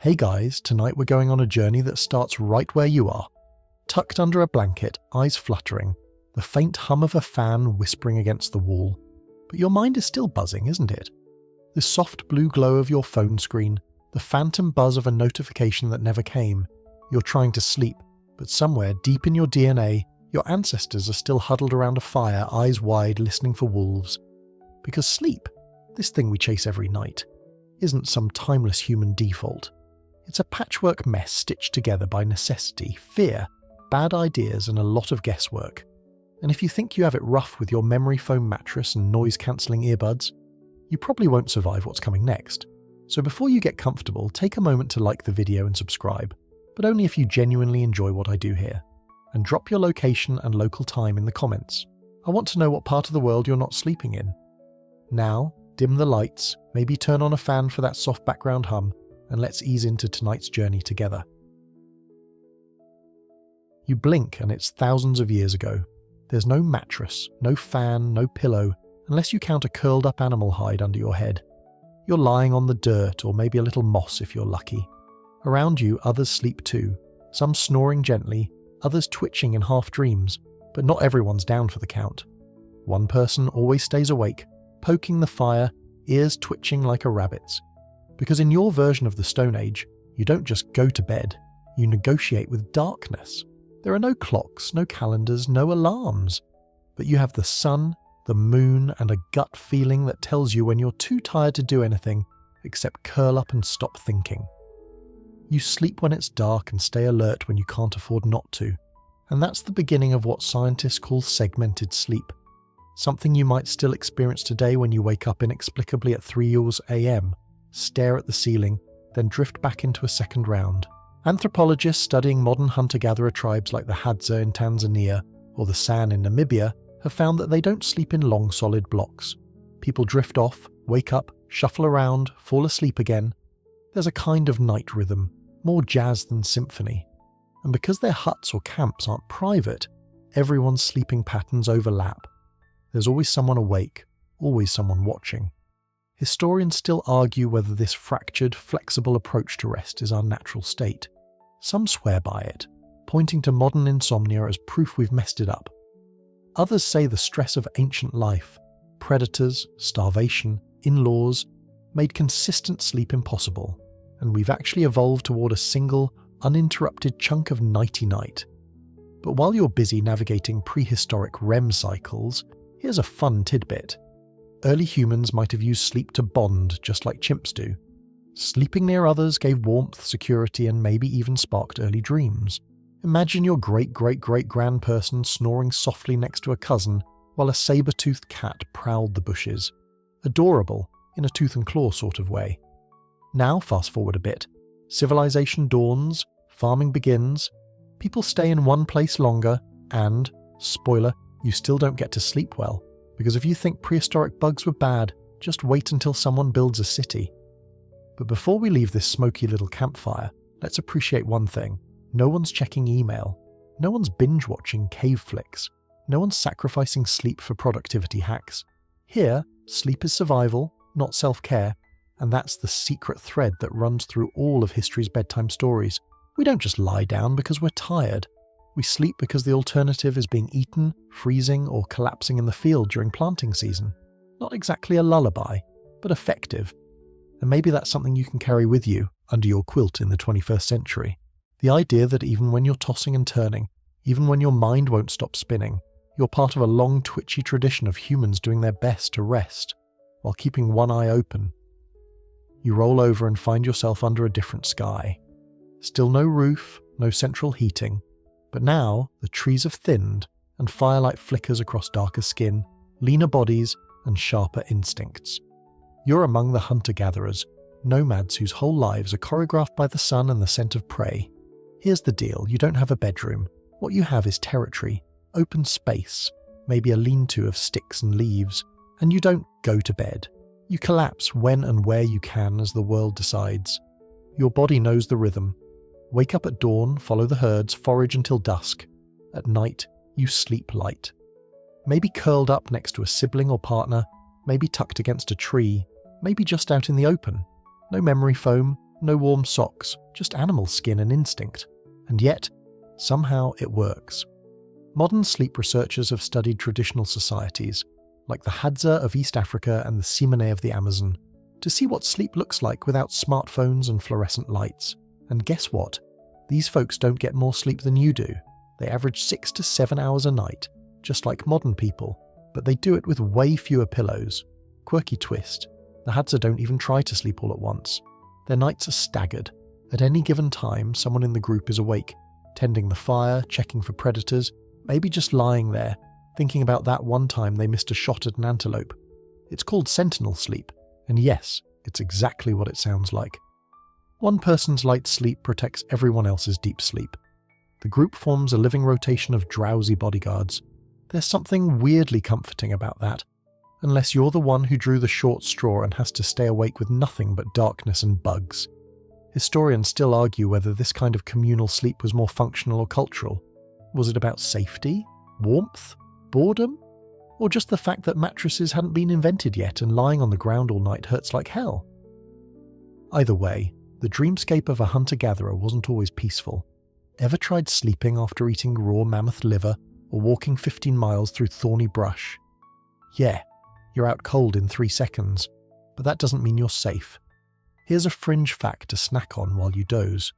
Hey guys, tonight we're going on a journey that starts right where you are. Tucked under a blanket, eyes fluttering, the faint hum of a fan whispering against the wall. But your mind is still buzzing, isn't it? The soft blue glow of your phone screen, the phantom buzz of a notification that never came. You're trying to sleep, but somewhere deep in your DNA, your ancestors are still huddled around a fire, eyes wide, listening for wolves. Because sleep, this thing we chase every night, isn't some timeless human default. It's a patchwork mess stitched together by necessity, fear, bad ideas, and a lot of guesswork. And if you think you have it rough with your memory foam mattress and noise-cancelling earbuds, you probably won't survive what's coming next. So before you get comfortable, take a moment to like the video and subscribe, but only if you genuinely enjoy what I do here. And drop your location and local time in the comments. I want to know what part of the world you're not sleeping in. Now, dim the lights, maybe turn on a fan for that soft background hum, and let's ease into tonight's journey together. You blink and it's thousands of years ago. There's no mattress, no fan, no pillow, unless you count a curled up animal hide under your head. You're lying on the dirt or maybe a little moss if you're lucky. Around you, others sleep too, some snoring gently, others twitching in half dreams, but not everyone's down for the count. One person always stays awake, poking the fire, ears twitching like a rabbit's. Because in your version of the Stone Age, you don't just go to bed, you negotiate with darkness. There are no clocks, no calendars, no alarms. But you have the sun, the moon, and a gut feeling that tells you when you're too tired to do anything except curl up and stop thinking. You sleep when it's dark and stay alert when you can't afford not to. And that's the beginning of what scientists call segmented sleep. Something you might still experience today when you wake up inexplicably at 3 a.m., stare at the ceiling, then drift back into a second round. Anthropologists studying modern hunter-gatherer tribes like the Hadza in Tanzania or the San in Namibia have found that they don't sleep in long, solid blocks. People drift off, wake up, shuffle around, fall asleep again. There's a kind of night rhythm, more jazz than symphony. And because their huts or camps aren't private, everyone's sleeping patterns overlap. There's always someone awake, always someone watching. Historians still argue whether this fractured, flexible approach to rest is our natural state. Some swear by it, pointing to modern insomnia as proof we've messed it up. Others say the stress of ancient life, predators, starvation, in-laws, made consistent sleep impossible, and we've actually evolved toward a single, uninterrupted chunk of nighty-night. But while you're busy navigating prehistoric REM cycles, here's a fun tidbit. Early humans might have used sleep to bond, just like chimps do. Sleeping near others gave warmth, security, and maybe even sparked early dreams. Imagine your great-great-great-grandperson snoring softly next to a cousin while a saber-toothed cat prowled the bushes. Adorable, in a tooth and claw sort of way. Now fast forward a bit. Civilization dawns, farming begins, people stay in one place longer, and, spoiler, you still don't get to sleep well. Because if you think prehistoric bugs were bad, just wait until someone builds a city. But before we leave this smoky little campfire, let's appreciate one thing. No one's checking email. No one's binge-watching cave flicks. No one's sacrificing sleep for productivity hacks. Here, sleep is survival, not self-care, and that's the secret thread that runs through all of history's bedtime stories. We don't just lie down because we're tired. We sleep because the alternative is being eaten, freezing, or collapsing in the field during planting season. Not exactly a lullaby, but effective. And maybe that's something you can carry with you under your quilt in the 21st century. The idea that even when you're tossing and turning, even when your mind won't stop spinning, you're part of a long twitchy tradition of humans doing their best to rest, while keeping one eye open. You roll over and find yourself under a different sky. Still no roof, no central heating, but now the trees have thinned and firelight flickers across darker skin, leaner bodies, and sharper instincts. You're among the hunter-gatherers, nomads whose whole lives are choreographed by the sun and the scent of prey. Here's the deal, you don't have a bedroom. What you have is territory, open space, maybe a lean-to of sticks and leaves, and you don't go to bed. You collapse when and where you can as the world decides. Your body knows the rhythm. Wake up at dawn, follow the herds, forage until dusk. At night, you sleep light. Maybe curled up next to a sibling or partner, maybe tucked against a tree, maybe just out in the open. No memory foam, no warm socks, just animal skin and instinct. And yet, somehow it works. Modern sleep researchers have studied traditional societies, like the Hadza of East Africa and the Simene of the Amazon, to see what sleep looks like without smartphones and fluorescent lights. And guess what? These folks don't get more sleep than you do. They average 6 to 7 hours a night, just like modern people, but they do it with way fewer pillows. Quirky twist. The Hadza don't even try to sleep all at once. Their nights are staggered. At any given time, someone in the group is awake, tending the fire, checking for predators, maybe just lying there, thinking about that one time they missed a shot at an antelope. It's called sentinel sleep, and yes, it's exactly what it sounds like. One person's light sleep protects everyone else's deep sleep. The group forms a living rotation of drowsy bodyguards. There's something weirdly comforting about that, unless you're the one who drew the short straw and has to stay awake with nothing but darkness and bugs. Historians still argue whether this kind of communal sleep was more functional or cultural. Was it about safety, warmth, boredom, or just the fact that mattresses hadn't been invented yet and lying on the ground all night hurts like hell? Either way, the dreamscape of a hunter-gatherer wasn't always peaceful. Ever tried sleeping after eating raw mammoth liver or walking 15 miles through thorny brush? Yeah, you're out cold in 3 seconds, but that doesn't mean you're safe. Here's a fringe fact to snack on while you doze.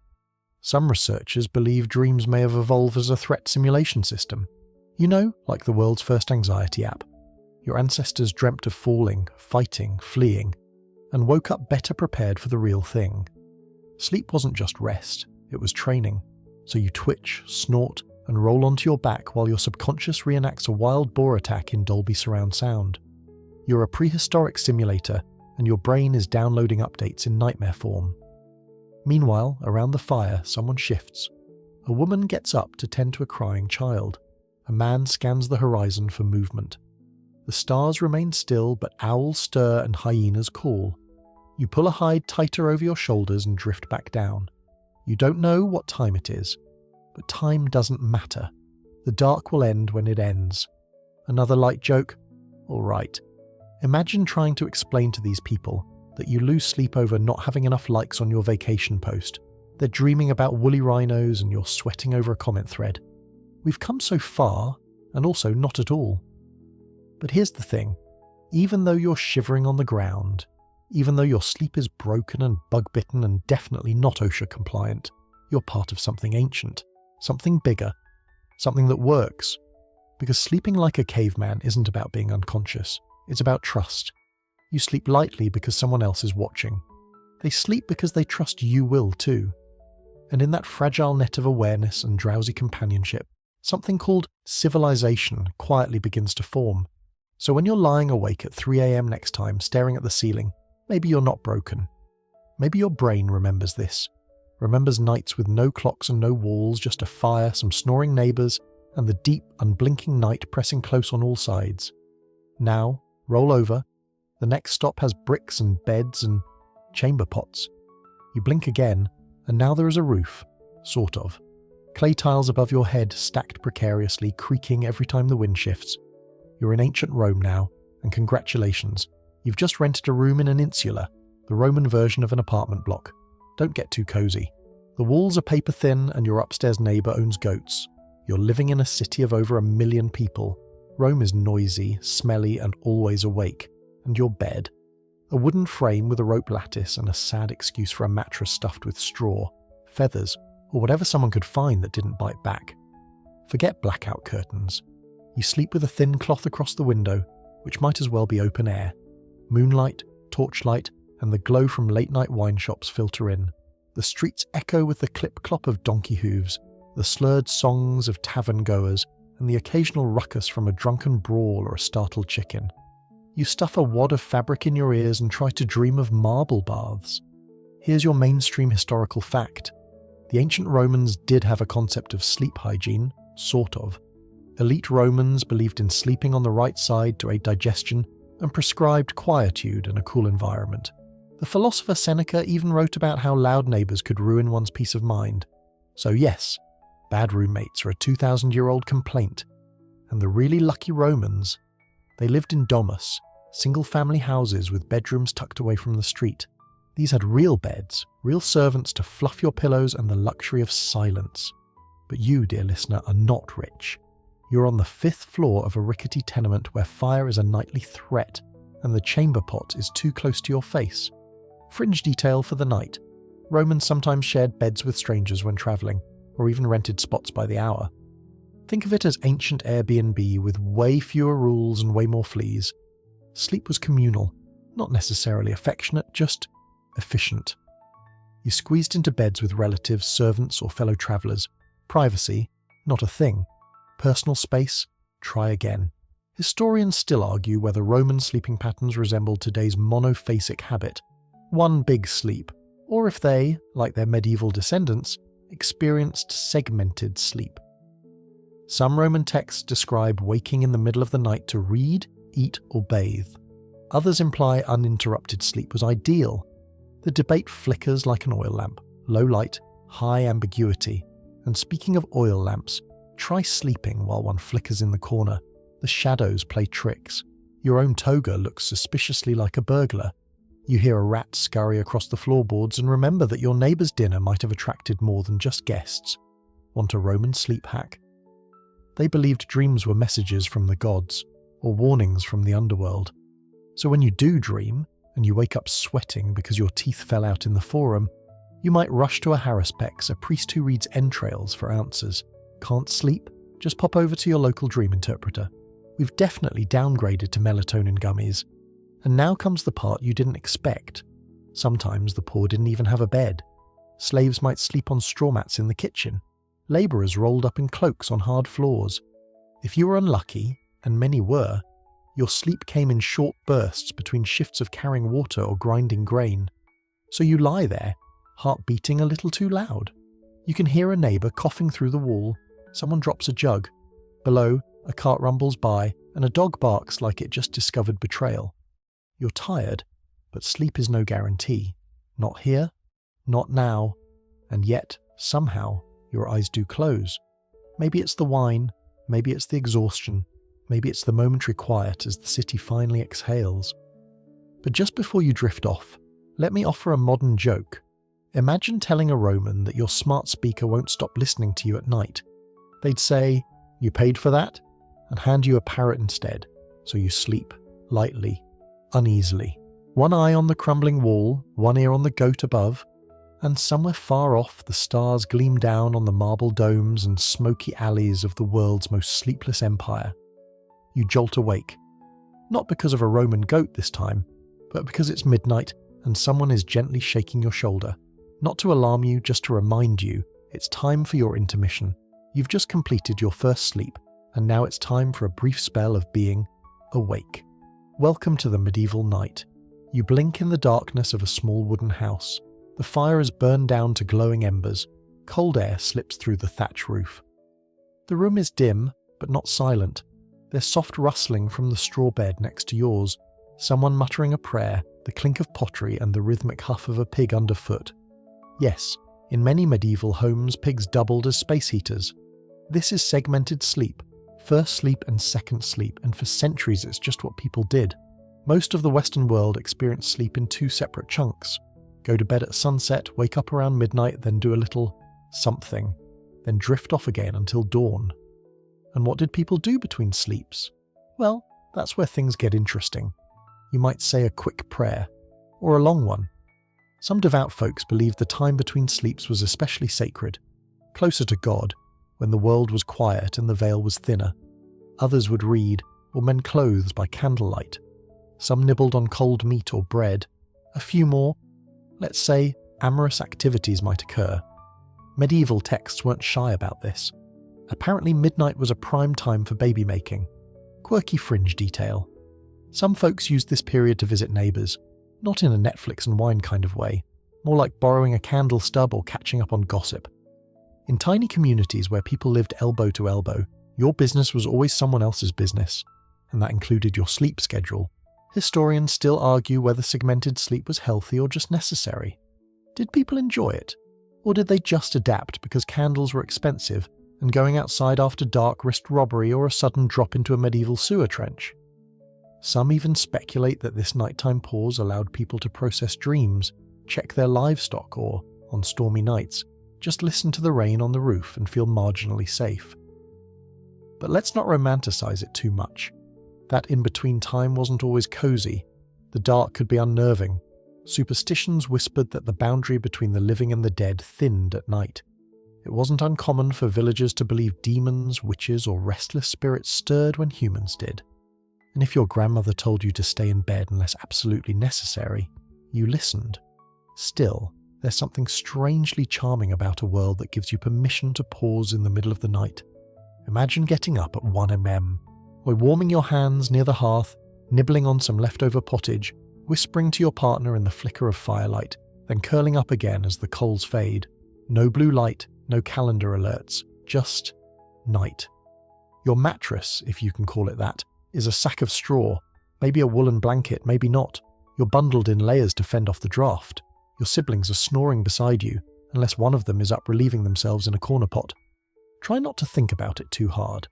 Some researchers believe dreams may have evolved as a threat simulation system. You know, like the world's first anxiety app. Your ancestors dreamt of falling, fighting, fleeing, and woke up better prepared for the real thing. Sleep wasn't just rest, it was training. So you twitch, snort, and roll onto your back while your subconscious reenacts a wild boar attack in Dolby surround sound. You're a prehistoric simulator, and your brain is downloading updates in nightmare form. Meanwhile, around the fire, someone shifts. A woman gets up to tend to a crying child. A man scans the horizon for movement. The stars remain still, but owls stir and hyenas call. You pull a hide tighter over your shoulders and drift back down. You don't know what time it is, but time doesn't matter. The dark will end when it ends. Another light joke? All right. Imagine trying to explain to these people that you lose sleep over not having enough likes on your vacation post. They're dreaming about woolly rhinos and you're sweating over a comment thread. We've come so far, and also not at all. But here's the thing. Even though you're shivering on the ground, even though your sleep is broken and bug-bitten and definitely not OSHA compliant, you're part of something ancient, something bigger, something that works. Because sleeping like a caveman isn't about being unconscious. It's about trust. You sleep lightly because someone else is watching. They sleep because they trust you will too. And in that fragile net of awareness and drowsy companionship, something called civilization quietly begins to form. So when you're lying awake at 3 a.m. next time, staring at the ceiling, maybe you're not broken. Maybe your brain remembers this. Remembers nights with no clocks and no walls, just a fire, some snoring neighbours, and the deep, unblinking night pressing close on all sides. Now, roll over. The next stop has bricks and beds and chamber pots. You blink again, and now there is a roof. Sort of. Clay tiles above your head stacked precariously, creaking every time the wind shifts. You're in ancient Rome now, and congratulations. You've just rented a room in an insula, the Roman version of an apartment block. Don't get too cozy. The walls are paper thin and your upstairs neighbour owns goats. You're living in a city of over 1 million people. Rome is noisy, smelly and always awake. And your bed. A wooden frame with a rope lattice and a sad excuse for a mattress stuffed with straw, feathers, or whatever someone could find that didn't bite back. Forget blackout curtains. You sleep with a thin cloth across the window, which might as well be open air. Moonlight, torchlight, and the glow from late-night wine shops filter in. The streets echo with the clip-clop of donkey hooves, the slurred songs of tavern-goers, and the occasional ruckus from a drunken brawl or a startled chicken. You stuff a wad of fabric in your ears and try to dream of marble baths. Here's your mainstream historical fact. The ancient Romans did have a concept of sleep hygiene, sort of. Elite Romans believed in sleeping on the right side to aid digestion and prescribed quietude and a cool environment. The philosopher Seneca even wrote about how loud neighbours could ruin one's peace of mind. So yes, bad roommates are a 2,000-year-old complaint. And the really lucky Romans, they lived in domus, single-family houses with bedrooms tucked away from the street. These had real beds, real servants to fluff your pillows, and the luxury of silence. But you, dear listener, are not rich. You're on the 5th floor of a rickety tenement where fire is a nightly threat, and the chamber pot is too close to your face. Fringe detail for the night. Romans sometimes shared beds with strangers when travelling, or even rented spots by the hour. Think of it as ancient Airbnb with way fewer rules and way more fleas. Sleep was communal, not necessarily affectionate, just efficient. You squeezed into beds with relatives, servants, or fellow travellers. Privacy, not a thing. Personal space, try again. Historians still argue whether Roman sleeping patterns resembled today's monophasic habit, one big sleep, or if they, like their medieval descendants, experienced segmented sleep. Some Roman texts describe waking in the middle of the night to read, eat, or bathe. Others imply uninterrupted sleep was ideal. The debate flickers like an oil lamp, low light, high ambiguity. And speaking of oil lamps, try sleeping while one flickers in the corner. The shadows play tricks. Your own toga looks suspiciously like a burglar. You hear a rat scurry across the floorboards and remember that your neighbour's dinner might have attracted more than just guests. Want a Roman sleep hack? They believed dreams were messages from the gods, or warnings from the underworld. So when you do dream, and you wake up sweating because your teeth fell out in the forum, you might rush to a haruspex, a priest who reads entrails for answers. Can't sleep? Just pop over to your local dream interpreter. We've definitely downgraded to melatonin gummies. And now comes the part you didn't expect. Sometimes the poor didn't even have a bed. Slaves might sleep on straw mats in the kitchen. Labourers rolled up in cloaks on hard floors. If you were unlucky, and many were, your sleep came in short bursts between shifts of carrying water or grinding grain. So you lie there, heart beating a little too loud. You can hear a neighbour coughing through the wall. Someone drops a jug. Below, a cart rumbles by, and a dog barks like it just discovered betrayal. You're tired, but sleep is no guarantee. Not here, not now, and yet, somehow, your eyes do close. Maybe it's the wine, maybe it's the exhaustion, maybe it's the momentary quiet as the city finally exhales. But just before you drift off, let me offer a modern joke. Imagine telling a Roman that your smart speaker won't stop listening to you at night. They'd say, "You paid for that?" and hand you a parrot instead, so you sleep, lightly, uneasily. One eye on the crumbling wall, one ear on the goat above, and somewhere far off the stars gleam down on the marble domes and smoky alleys of the world's most sleepless empire. You jolt awake, not because of a Roman goat this time, but because it's midnight and someone is gently shaking your shoulder. Not to alarm you, just to remind you, it's time for your intermission. You've just completed your first sleep, and now it's time for a brief spell of being awake. Welcome to the medieval night. You blink in the darkness of a small wooden house. The fire is burned down to glowing embers. Cold air slips through the thatch roof. The room is dim, but not silent. There's soft rustling from the straw bed next to yours, someone muttering a prayer, the clink of pottery and the rhythmic huff of a pig underfoot. Yes, in many medieval homes, pigs doubled as space heaters. This is segmented sleep, first sleep and second sleep, and for centuries it's just what people did. Most of the Western world experienced sleep in two separate chunks. Go to bed at sunset, wake up around midnight, then do a little something, then drift off again until dawn. And what did people do between sleeps? Well, that's where things get interesting. You might say a quick prayer, or a long one. Some devout folks believed the time between sleeps was especially sacred, closer to God, when the world was quiet and the veil was thinner. Others would read, or mend clothes by candlelight. Some nibbled on cold meat or bread. A few more, let's say, amorous activities might occur. Medieval texts weren't shy about this. Apparently midnight was a prime time for baby making. Quirky fringe detail. Some folks used this period to visit neighbours, not in a Netflix and wine kind of way, more like borrowing a candle stub or catching up on gossip. In tiny communities where people lived elbow to elbow, your business was always someone else's business, and that included your sleep schedule. Historians still argue whether segmented sleep was healthy or just necessary. Did people enjoy it? Or did they just adapt because candles were expensive and going outside after dark risked robbery or a sudden drop into a medieval sewer trench? Some even speculate that this nighttime pause allowed people to process dreams, check their livestock, or, on stormy nights, just listen to the rain on the roof and feel marginally safe. But let's not romanticize it too much. That in-between time wasn't always cozy. The dark could be unnerving. Superstitions whispered that the boundary between the living and the dead thinned at night. It wasn't uncommon for villagers to believe demons, witches, or restless spirits stirred when humans did. And if your grandmother told you to stay in bed unless absolutely necessary, you listened. Still, there's something strangely charming about a world that gives you permission to pause in the middle of the night. Imagine getting up at 1 a.m., or warming your hands near the hearth, nibbling on some leftover pottage, whispering to your partner in the flicker of firelight, then curling up again as the coals fade. No blue light, no calendar alerts, just night. Your mattress, if you can call it that, is a sack of straw, maybe a woolen blanket, maybe not. You're bundled in layers to fend off the draft. Your siblings are snoring beside you, unless one of them is up relieving themselves in a corner pot. Try not to think about it too hard.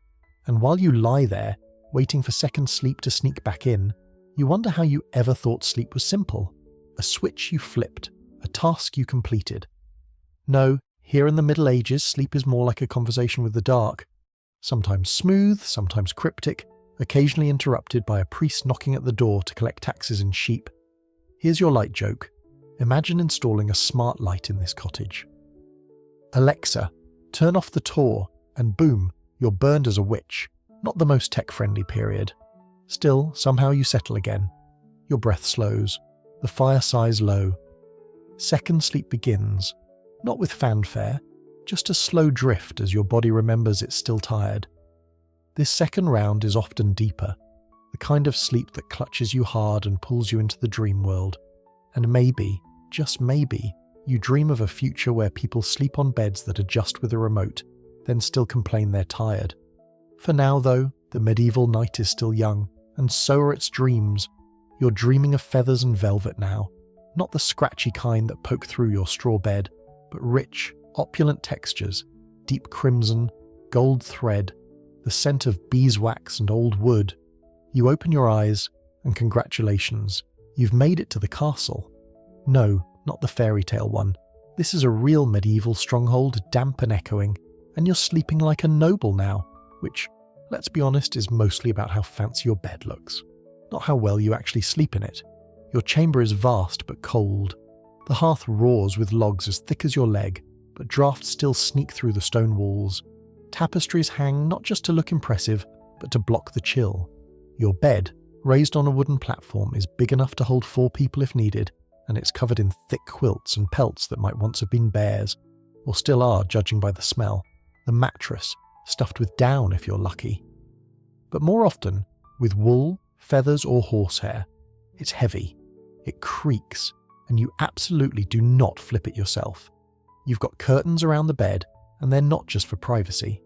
And while you lie there, waiting for second sleep to sneak back in, you wonder how you ever thought sleep was simple. A switch you flipped, a task you completed. No, here in the Middle Ages, sleep is more like a conversation with the dark. Sometimes smooth, sometimes cryptic, occasionally interrupted by a priest knocking at the door to collect taxes in sheep. Here's your light joke. Imagine installing a smart light in this cottage. Alexa, turn off the Tor, and boom, you're burned as a witch. Not the most tech-friendly period. Still, somehow you settle again. Your breath slows. The fire sighs low. Second sleep begins. Not with fanfare, just a slow drift as your body remembers it's still tired. This second round is often deeper, the kind of sleep that clutches you hard and pulls you into the dream world. And maybe, just maybe, you dream of a future where people sleep on beds that adjust with a remote, then still complain they're tired. For now, though, the medieval night is still young, and so are its dreams. You're dreaming of feathers and velvet now, not the scratchy kind that poke through your straw bed, but rich, opulent textures, deep crimson, gold thread, the scent of beeswax and old wood. You open your eyes, and congratulations, you've made it to the castle. No, not the fairy tale one. This is a real medieval stronghold, damp and echoing, and you're sleeping like a noble now, which, let's be honest, is mostly about how fancy your bed looks, not how well you actually sleep in it. Your chamber is vast but cold. The hearth roars with logs as thick as your leg, but drafts still sneak through the stone walls. Tapestries hang not just to look impressive, but to block the chill. Your bed, raised on a wooden platform, is big enough to hold 4 people if needed, and it's covered in thick quilts and pelts that might once have been bears, or still are, judging by the smell. The mattress, stuffed with down if you're lucky. But more often, with wool, feathers or horsehair. It's heavy, it creaks, and you absolutely do not flip it yourself. You've got curtains around the bed, and they're not just for privacy.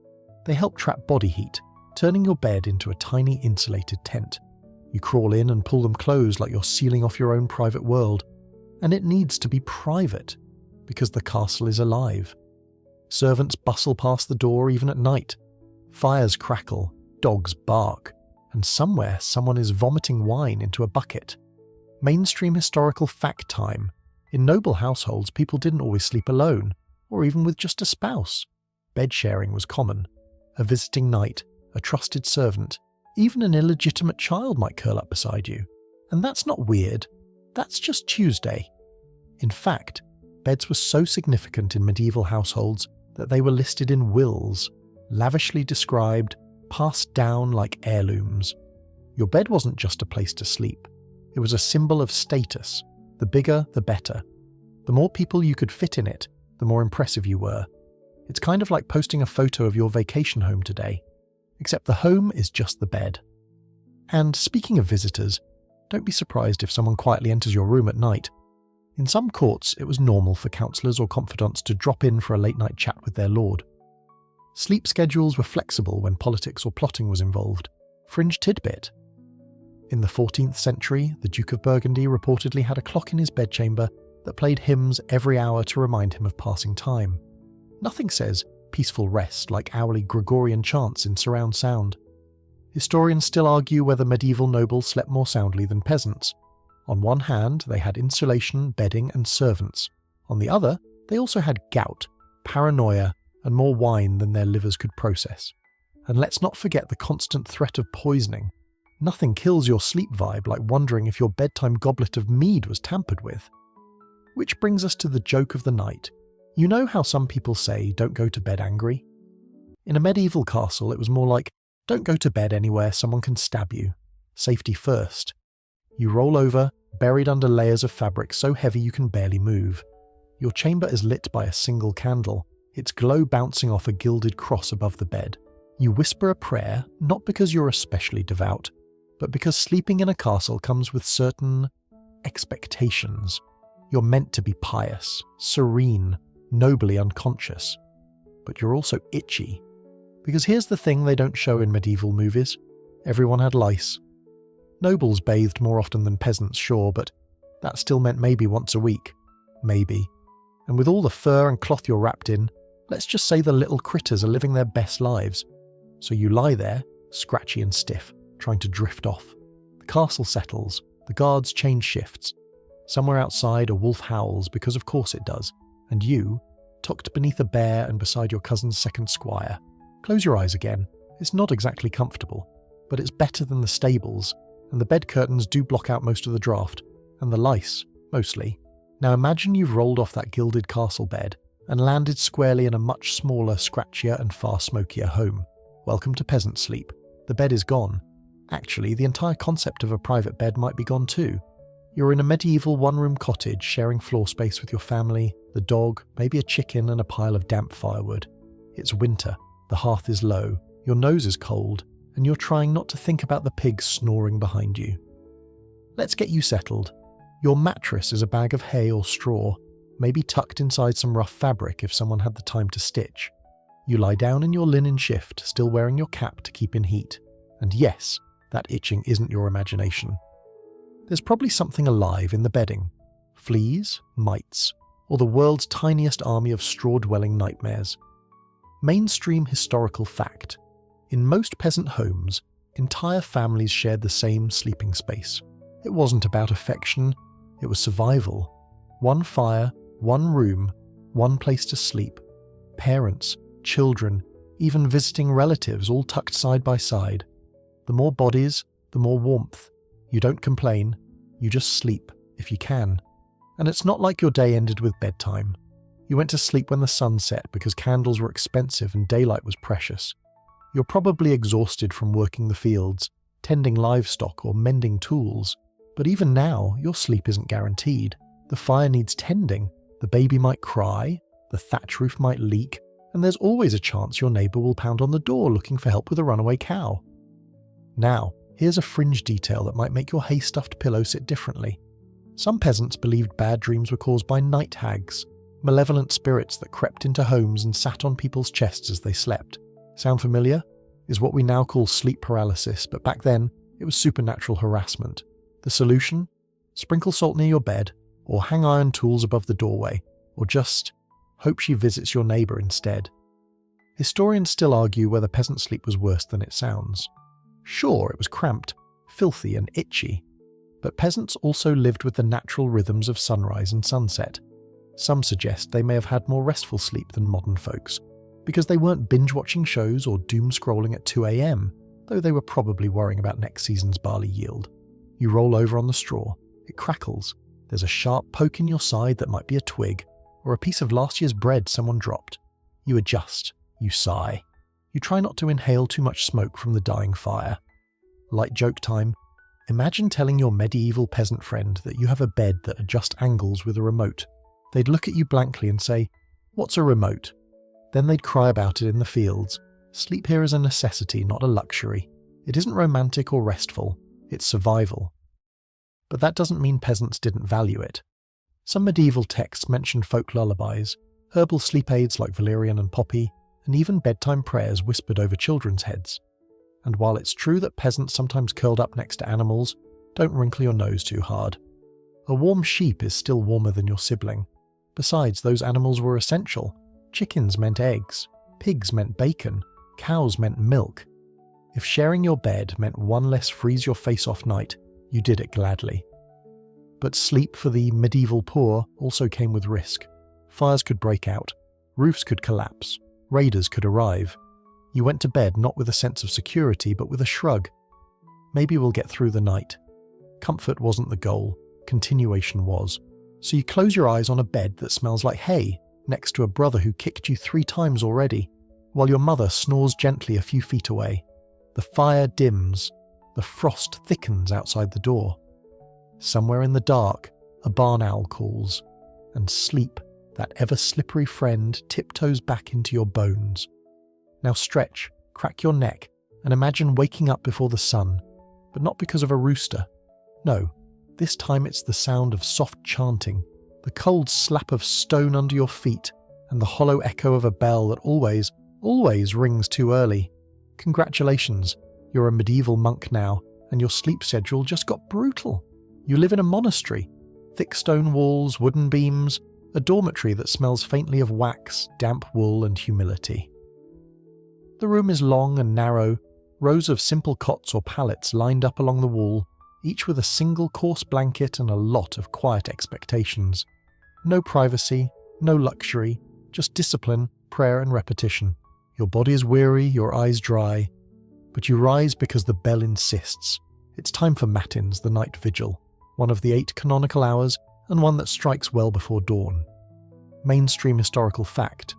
They help trap body heat, turning your bed into a tiny insulated tent. You crawl in and pull them closed like you're sealing off your own private world. And it needs to be private, because the castle is alive. Servants bustle past the door even at night. Fires crackle, dogs bark, and somewhere someone is vomiting wine into a bucket. Mainstream historical fact time. In noble households, people didn't always sleep alone, or even with just a spouse. Bed sharing was common. A visiting knight, a trusted servant, even an illegitimate child might curl up beside you. And that's not weird. That's just Tuesday. In fact, beds were so significant in medieval households that they were listed in wills, lavishly described, passed down like heirlooms. Your bed wasn't just a place to sleep. It was a symbol of status. The bigger, the better. The more people you could fit in it, the more impressive you were. It's kind of like posting a photo of your vacation home today, except the home is just the bed. And speaking of visitors, don't be surprised if someone quietly enters your room at night. In some courts, it was normal for counsellors or confidants to drop in for a late-night chat with their lord. Sleep schedules were flexible when politics or plotting was involved. Fringe tidbit. In the 14th century, the Duke of Burgundy reportedly had a clock in his bedchamber that played hymns every hour to remind him of passing time. Nothing says peaceful rest like hourly Gregorian chants in surround sound. Historians still argue whether medieval nobles slept more soundly than peasants. On one hand, they had insulation, bedding, and servants. On the other, they also had gout, paranoia, and more wine than their livers could process. And let's not forget the constant threat of poisoning. Nothing kills your sleep vibe like wondering if your bedtime goblet of mead was tampered with. Which brings us to the joke of the night. You know how some people say, don't go to bed angry? In a medieval castle, it was more like, don't go to bed anywhere someone can stab you. Safety first. You roll over, buried under layers of fabric so heavy you can barely move. Your chamber is lit by a single candle, its glow bouncing off a gilded cross above the bed. You whisper a prayer, not because you're especially devout, but because sleeping in a castle comes with certain expectations. You're meant to be pious, serene, nobly unconscious. But you're also itchy. Because here's the thing they don't show in medieval movies. Everyone had lice. Nobles bathed more often than peasants, sure, but that still meant maybe once a week. Maybe. And with all the fur and cloth you're wrapped in, let's just say the little critters are living their best lives. So you lie there, scratchy and stiff, trying to drift off. The castle settles, the guards change shifts. Somewhere outside a wolf howls, because of course it does, and you, tucked beneath a bear and beside your cousin's second squire, close your eyes again. It's not exactly comfortable, but it's better than the stables, and the bed curtains do block out most of the draught, and the lice, mostly. Now imagine you've rolled off that gilded castle bed and landed squarely in a much smaller, scratchier and far smokier home. Welcome to peasant sleep. The bed is gone. Actually, the entire concept of a private bed might be gone too. You're in a medieval one-room cottage sharing floor space with your family, the dog, maybe a chicken and a pile of damp firewood. It's winter, the hearth is low, your nose is cold, and you're trying not to think about the pigs snoring behind you. Let's get you settled. Your mattress is a bag of hay or straw, maybe tucked inside some rough fabric if someone had the time to stitch. You lie down in your linen shift, still wearing your cap to keep in heat. And yes, that itching isn't your imagination. There's probably something alive in the bedding. Fleas, mites, or the world's tiniest army of straw-dwelling nightmares. Mainstream historical fact. In most peasant homes, entire families shared the same sleeping space. It wasn't about affection, it was survival. One fire, one room, one place to sleep. Parents, children, even visiting relatives all tucked side by side. The more bodies, the more warmth. You don't complain, you just sleep, if you can. And it's not like your day ended with bedtime. You went to sleep when the sun set because candles were expensive and daylight was precious. You're probably exhausted from working the fields, tending livestock or mending tools. But even now, your sleep isn't guaranteed. The fire needs tending, the baby might cry, the thatch roof might leak, and there's always a chance your neighbour will pound on the door looking for help with a runaway cow. Now, here's a fringe detail that might make your hay-stuffed pillow sit differently. Some peasants believed bad dreams were caused by night hags, malevolent spirits that crept into homes and sat on people's chests as they slept. Sound familiar? Is what we now call sleep paralysis, but back then, it was supernatural harassment. The solution? Sprinkle salt near your bed, or hang iron tools above the doorway, or just hope she visits your neighbour instead. Historians still argue whether peasant sleep was worse than it sounds. Sure, it was cramped, filthy and itchy, but peasants also lived with the natural rhythms of sunrise and sunset. Some suggest they may have had more restful sleep than modern folks, because they weren't binge-watching shows or doom-scrolling at 2 a.m, though they were probably worrying about next season's barley yield. You roll over on the straw, it crackles, there's a sharp poke in your side that might be a twig, or a piece of last year's bread someone dropped. You adjust, you sigh. You try not to inhale too much smoke from the dying fire. Light joke time. Imagine telling your medieval peasant friend that you have a bed that adjusts angles with a remote. They'd look at you blankly and say, "What's a remote?" Then they'd cry about it in the fields. Sleep here is a necessity, not a luxury. It isn't romantic or restful, it's survival. But that doesn't mean peasants didn't value it. Some medieval texts mention folk lullabies, herbal sleep aids like valerian and poppy, and even bedtime prayers whispered over children's heads. And while it's true that peasants sometimes curled up next to animals, don't wrinkle your nose too hard. A warm sheep is still warmer than your sibling. Besides, those animals were essential. Chickens meant eggs, pigs meant bacon, cows meant milk. If sharing your bed meant one less freeze-your-face-off night, you did it gladly. But sleep for the medieval poor also came with risk. Fires could break out, roofs could collapse, raiders could arrive. You went to bed not with a sense of security, but with a shrug. Maybe we'll get through the night. Comfort wasn't the goal, continuation was. So you close your eyes on a bed that smells like hay, next to a brother who kicked you 3 times already, while your mother snores gently a few feet away. The fire dims, the frost thickens outside the door. Somewhere in the dark, a barn owl calls, and sleep, that ever-slippery friend, tiptoes back into your bones. Now stretch, crack your neck, and imagine waking up before the sun, but not because of a rooster. No, this time it's the sound of soft chanting, the cold slap of stone under your feet, and the hollow echo of a bell that always rings too early. Congratulations, you're a medieval monk now, and your sleep schedule just got brutal. You live in a monastery, thick stone walls, wooden beams, a dormitory that smells faintly of wax, damp wool, and humility. The room is long and narrow, rows of simple cots or pallets lined up along the wall, each with a single coarse blanket and a lot of quiet expectations. No privacy, no luxury, just discipline, prayer and repetition. Your body is weary, your eyes dry, but you rise because the bell insists. It's time for matins, the night vigil, one of the 8 canonical hours and one that strikes well before dawn. Mainstream historical fact.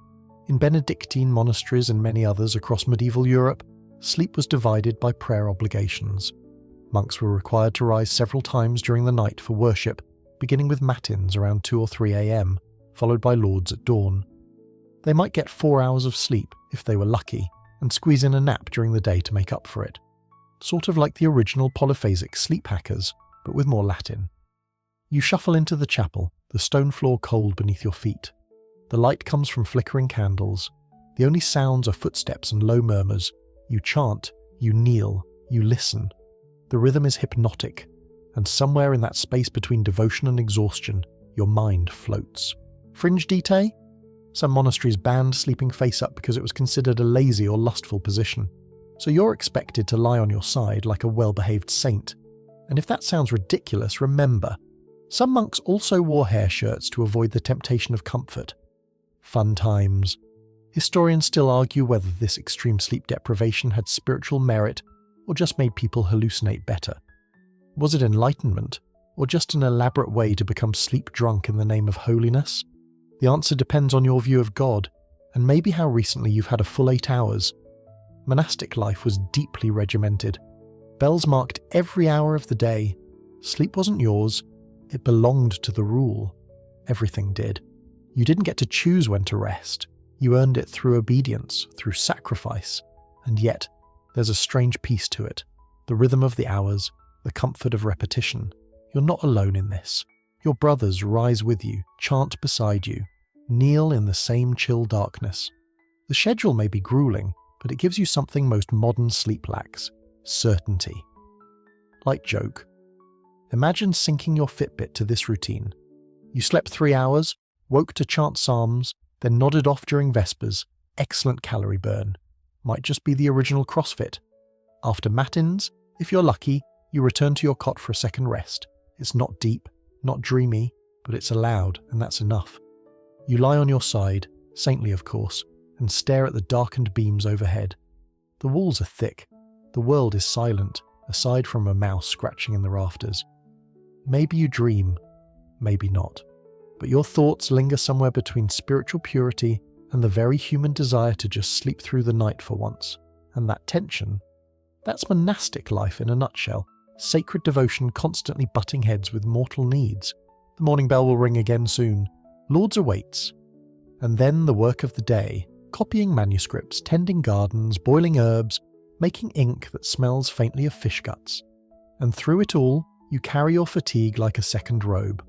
In Benedictine monasteries and many others across medieval Europe, sleep was divided by prayer obligations. Monks were required to rise several times during the night for worship, beginning with matins around 2 or 3 a.m., followed by lauds at dawn. They might get 4 hours of sleep, if they were lucky, and squeeze in a nap during the day to make up for it. Sort of like the original polyphasic sleep hackers, but with more Latin. You shuffle into the chapel, the stone floor cold beneath your feet. The light comes from flickering candles. The only sounds are footsteps and low murmurs. You chant, you kneel, you listen. The rhythm is hypnotic, and somewhere in that space between devotion and exhaustion, your mind floats. Fringe detail? Some monasteries banned sleeping face up because it was considered a lazy or lustful position. So you're expected to lie on your side like a well-behaved saint. And if that sounds ridiculous, remember, some monks also wore hair shirts to avoid the temptation of comfort. Fun times. Historians still argue whether this extreme sleep deprivation had spiritual merit or just made people hallucinate better. Was it enlightenment, or just an elaborate way to become sleep drunk in the name of holiness? The answer depends on your view of God, and maybe how recently you've had a full 8 hours. Monastic life was deeply regimented. Bells marked every hour of the day. Sleep wasn't yours, it belonged to the rule. Everything did. You didn't get to choose when to rest. You earned it through obedience, through sacrifice. And yet, there's a strange peace to it. The rhythm of the hours, the comfort of repetition. You're not alone in this. Your brothers rise with you, chant beside you, kneel in the same chill darkness. The schedule may be grueling, but it gives you something most modern sleep lacks: certainty. Light joke. Imagine syncing your Fitbit to this routine. You slept 3 hours, woke to chant psalms, then nodded off during Vespers. Excellent calorie burn. Might just be the original CrossFit. After matins, if you're lucky, you return to your cot for a second rest. It's not deep, not dreamy, but it's allowed, and that's enough. You lie on your side, saintly of course, and stare at the darkened beams overhead. The walls are thick. The world is silent, aside from a mouse scratching in the rafters. Maybe you dream, maybe not. But your thoughts linger somewhere between spiritual purity and the very human desire to just sleep through the night for once. And that tension, that's monastic life in a nutshell. Sacred devotion constantly butting heads with mortal needs. The morning bell will ring again soon. Lauds awaits. And then the work of the day, copying manuscripts, tending gardens, boiling herbs, making ink that smells faintly of fish guts. And through it all, you carry your fatigue like a second robe.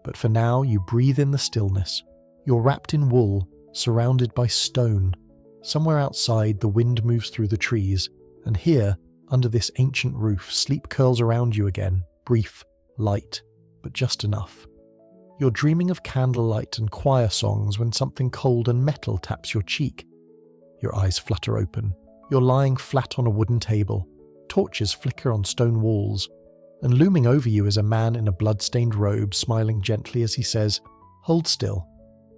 But for now, you breathe in the stillness. You're wrapped in wool, surrounded by stone. Somewhere outside, the wind moves through the trees, and here, under this ancient roof, sleep curls around you again, brief, light, but just enough. You're dreaming of candlelight and choir songs when something cold and metal taps your cheek. Your eyes flutter open. You're lying flat on a wooden table. Torches flicker on stone walls. and looming over you is a man in a blood-stained robe smiling gently as he says, "Hold still.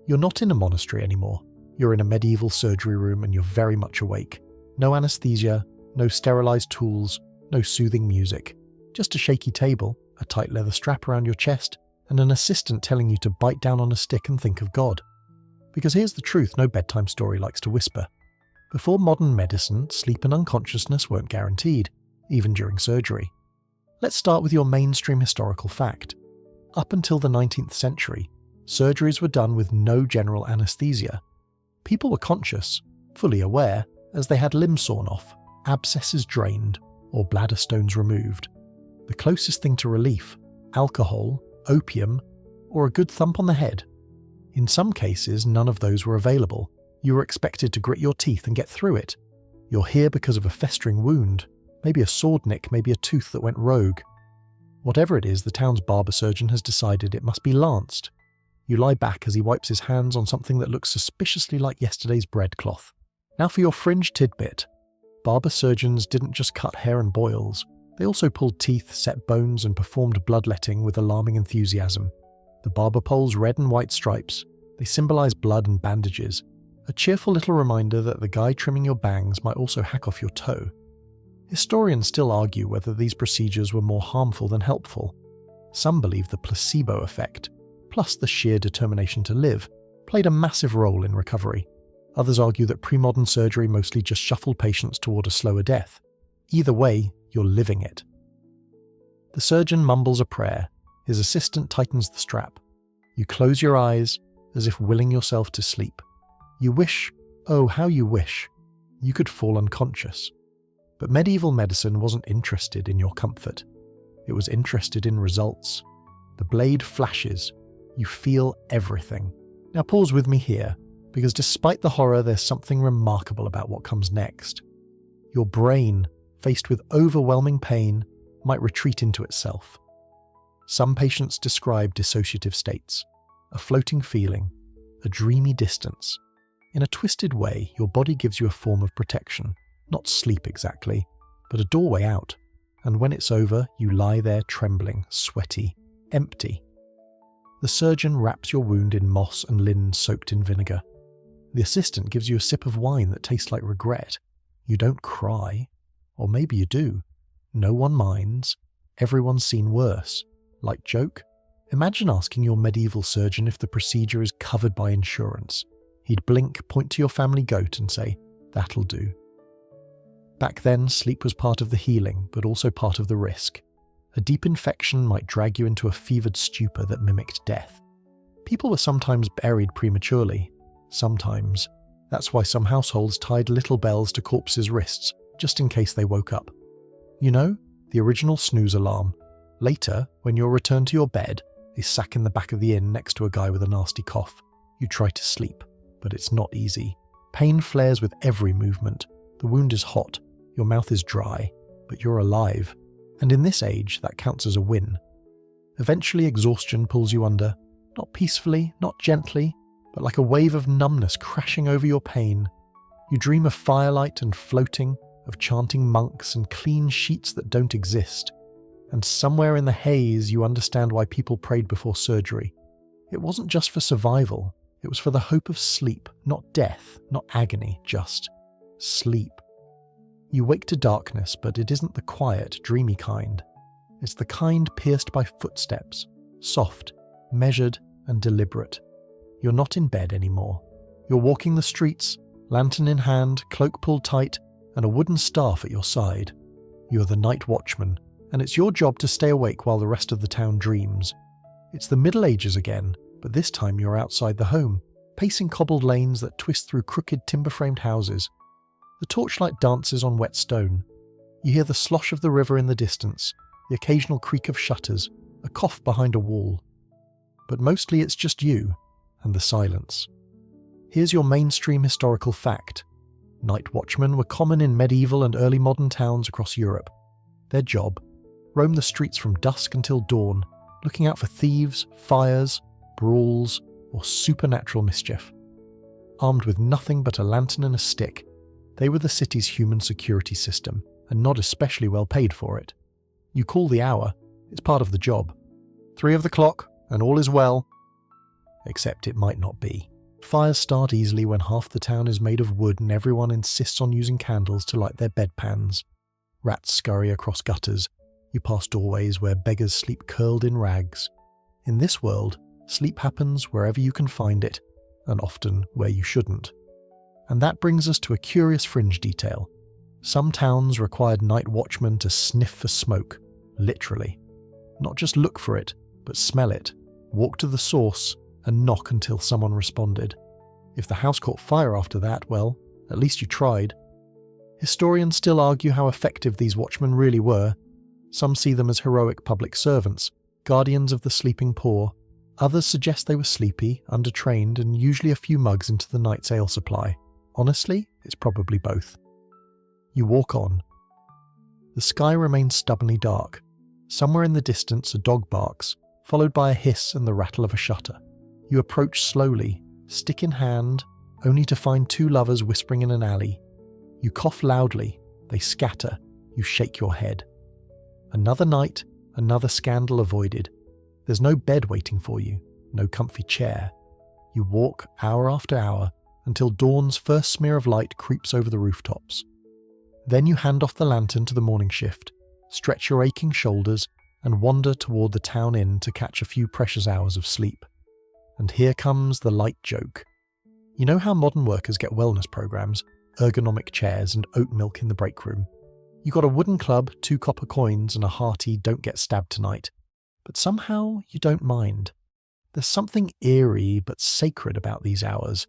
You're not in a monastery anymore. You're in a medieval surgery room and you're very much awake. No anesthesia, no sterilized tools, no soothing music. Just a shaky table, a tight leather strap around your chest, and an assistant telling you to bite down on a stick and think of God." Because here's the truth no bedtime story likes to whisper. Before modern medicine, sleep and unconsciousness weren't guaranteed, even during surgery. Let's start with your mainstream historical fact. Up until the 19th century, surgeries were done with no general anesthesia. People were conscious, fully aware, as they had limbs sawn off, abscesses drained, or bladder stones removed. The closest thing to relief, alcohol, opium, or a good thump on the head. In some cases, none of those were available. You were expected to grit your teeth and get through it. You're here because of a festering wound, maybe a sword nick, maybe a tooth that went rogue. Whatever it is, the town's barber surgeon has decided it must be lanced. You lie back as he wipes his hands on something that looks suspiciously like yesterday's breadcloth. Now for your fringe tidbit. Barber surgeons didn't just cut hair and boils. They also pulled teeth, set bones, and performed bloodletting with alarming enthusiasm. The barber pole's red and white stripes, they symbolize blood and bandages. A cheerful little reminder that the guy trimming your bangs might also hack off your toe. Historians still argue whether these procedures were more harmful than helpful. Some believe the placebo effect, plus the sheer determination to live, played a massive role in recovery. Others argue that pre-modern surgery mostly just shuffled patients toward a slower death. Either way, you're living it. The surgeon mumbles a prayer. His assistant tightens the strap. You close your eyes, as if willing yourself to sleep. You wish, oh how you wish, you could fall unconscious. But medieval medicine wasn't interested in your comfort. It was interested in results. The blade flashes. You feel everything. Now pause with me here, because despite the horror, there's something remarkable about what comes next. Your brain, faced with overwhelming pain, might retreat into itself. Some patients describe dissociative states, a floating feeling, a dreamy distance. In a twisted way, your body gives you a form of protection, not sleep exactly, but a doorway out, and when it's over, you lie there trembling, sweaty, empty. The surgeon wraps your wound in moss and linen soaked in vinegar. The assistant gives you a sip of wine that tastes like regret. You don't cry, or maybe you do. No one minds. Everyone's seen worse. Like joke? Imagine asking your medieval surgeon if the procedure is covered by insurance. He'd blink, point to your family goat and say, "That'll do." Back then, sleep was part of the healing, but also part of the risk. A deep infection might drag you into a fevered stupor that mimicked death. People were sometimes buried prematurely. Sometimes. That's why some households tied little bells to corpses' wrists, just in case they woke up. You know, the original snooze alarm. Later, when you're returned to your bed, a sack in the back of the inn next to a guy with a nasty cough. You try to sleep, but it's not easy. Pain flares with every movement. The wound is hot, your mouth is dry, but you're alive. And in this age, that counts as a win. Eventually, exhaustion pulls you under, not peacefully, not gently, but like a wave of numbness crashing over your pain. You dream of firelight and floating, of chanting monks and clean sheets that don't exist. And somewhere in the haze, you understand why people prayed before surgery. It wasn't just for survival. It was for the hope of sleep, not death, not agony, just sleep. You wake to darkness, but it isn't the quiet, dreamy kind. It's the kind pierced by footsteps, soft, measured, and deliberate. You're not in bed anymore. You're walking the streets, lantern in hand, cloak pulled tight, and a wooden staff at your side. You're the night watchman, and it's your job to stay awake while the rest of the town dreams. It's the Middle Ages again, but this time you're outside the home, pacing cobbled lanes that twist through crooked timber-framed houses. The torchlight dances on wet stone. You hear the slosh of the river in the distance, the occasional creak of shutters, a cough behind a wall. But mostly it's just you and the silence. Here's your mainstream historical fact. Night watchmen were common in medieval and early modern towns across Europe. Their job? Roam the streets from dusk until dawn, looking out for thieves, fires, brawls, or supernatural mischief. Armed with nothing but a lantern and a stick, they were the city's human security system, and not especially well paid for it. You call the hour, It's part of the job. 3 of the clock, and all is well. Except it might not be. Fires start easily when half the town is made of wood and everyone insists on using candles to light their bedpans. Rats scurry across gutters. You pass doorways where beggars sleep curled in rags. In this world, sleep happens wherever you can find it, and often where you shouldn't. And that brings us to a curious fringe detail. Some towns required night watchmen to sniff for smoke, literally. Not just look for it, but smell it, walk to the source, and knock until someone responded. If the house caught fire after that, well, at least you tried. Historians still argue how effective these watchmen really were. Some see them as heroic public servants, guardians of the sleeping poor. Others suggest they were sleepy, undertrained, and usually a few mugs into the night's ale supply. Honestly, it's probably both. You walk on. The sky remains stubbornly dark. Somewhere in the distance a dog barks, followed by a hiss and the rattle of a shutter. You approach slowly, stick in hand, only to find 2 lovers whispering in an alley. You cough loudly, they scatter, you shake your head. Another night, another scandal avoided. There's no bed waiting for you, no comfy chair. You walk hour after hour until dawn's first smear of light creeps over the rooftops. Then you hand off the lantern to the morning shift, stretch your aching shoulders, and wander toward the town inn to catch a few precious hours of sleep. And here comes the light joke. You know how modern workers get wellness programs, ergonomic chairs and oat milk in the break room? You got a wooden club, 2 copper coins and a hearty "don't get stabbed tonight." But somehow you don't mind. There's something eerie but sacred about these hours.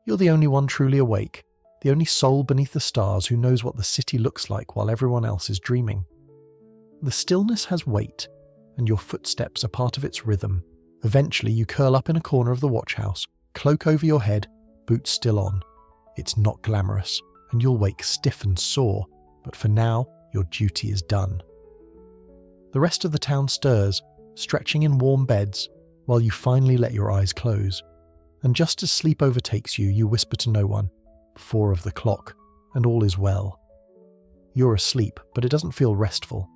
You're the only one truly awake, the only soul beneath the stars who knows what the city looks like while everyone else is dreaming. The stillness has weight, and your footsteps are part of its rhythm. Eventually you curl up in a corner of the watchhouse, cloak over your head, boots still on. It's not glamorous, and you'll wake stiff and sore, but for now, your duty is done. The rest of the town stirs, stretching in warm beds, while you finally let your eyes close. And just as sleep overtakes you, you whisper to no one, 4 of the clock, and all is well. You're asleep, but it doesn't feel restful.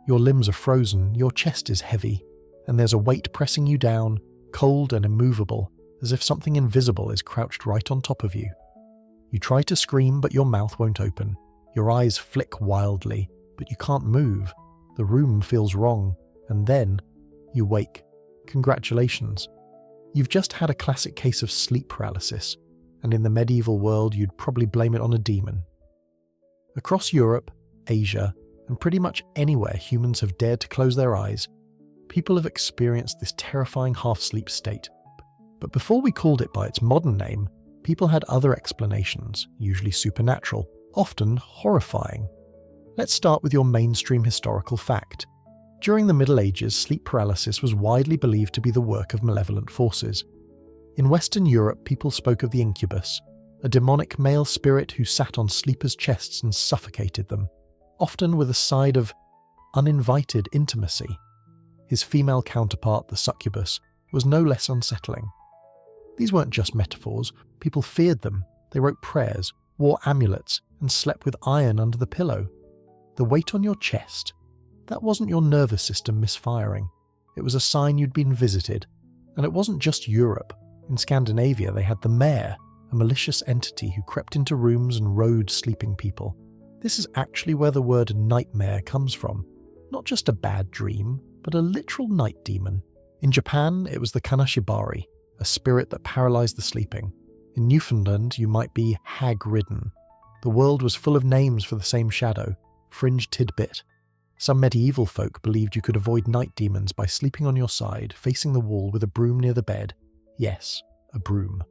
Your limbs are frozen, your chest is heavy, and there's a weight pressing you down, cold and immovable, as if something invisible is crouched right on top of you. You try to scream, but your mouth won't open. Your eyes flick wildly, but you can't move. The room feels wrong, and then you wake. Congratulations. You've just had a classic case of sleep paralysis, and in the medieval world you'd probably blame it on a demon. Across Europe, Asia, and pretty much anywhere humans have dared to close their eyes, people have experienced this terrifying half-sleep state. But before we called it by its modern name, people had other explanations, usually supernatural, often horrifying. Let's start with your mainstream historical fact. During the Middle Ages, sleep paralysis was widely believed to be the work of malevolent forces. In Western Europe, people spoke of the incubus, a demonic male spirit who sat on sleepers' chests and suffocated them, often with a side of uninvited intimacy. His female counterpart, the succubus, was no less unsettling. These weren't just metaphors, people feared them. They wrote prayers, wore amulets, and slept with iron under the pillow. The weight on your chest, that wasn't your nervous system misfiring. It was a sign you'd been visited. And it wasn't just Europe. In Scandinavia, they had the mare, a malicious entity who crept into rooms and rode sleeping people. This is actually where the word nightmare comes from. Not just a bad dream, but a literal night demon. In Japan, it was the kanashibari, a spirit that paralyzed the sleeping. In Newfoundland, you might be hag-ridden. The world was full of names for the same shadow, fringe tidbit. Some medieval folk believed you could avoid night demons by sleeping on your side, facing the wall with a broom near the bed. Yes, a broom.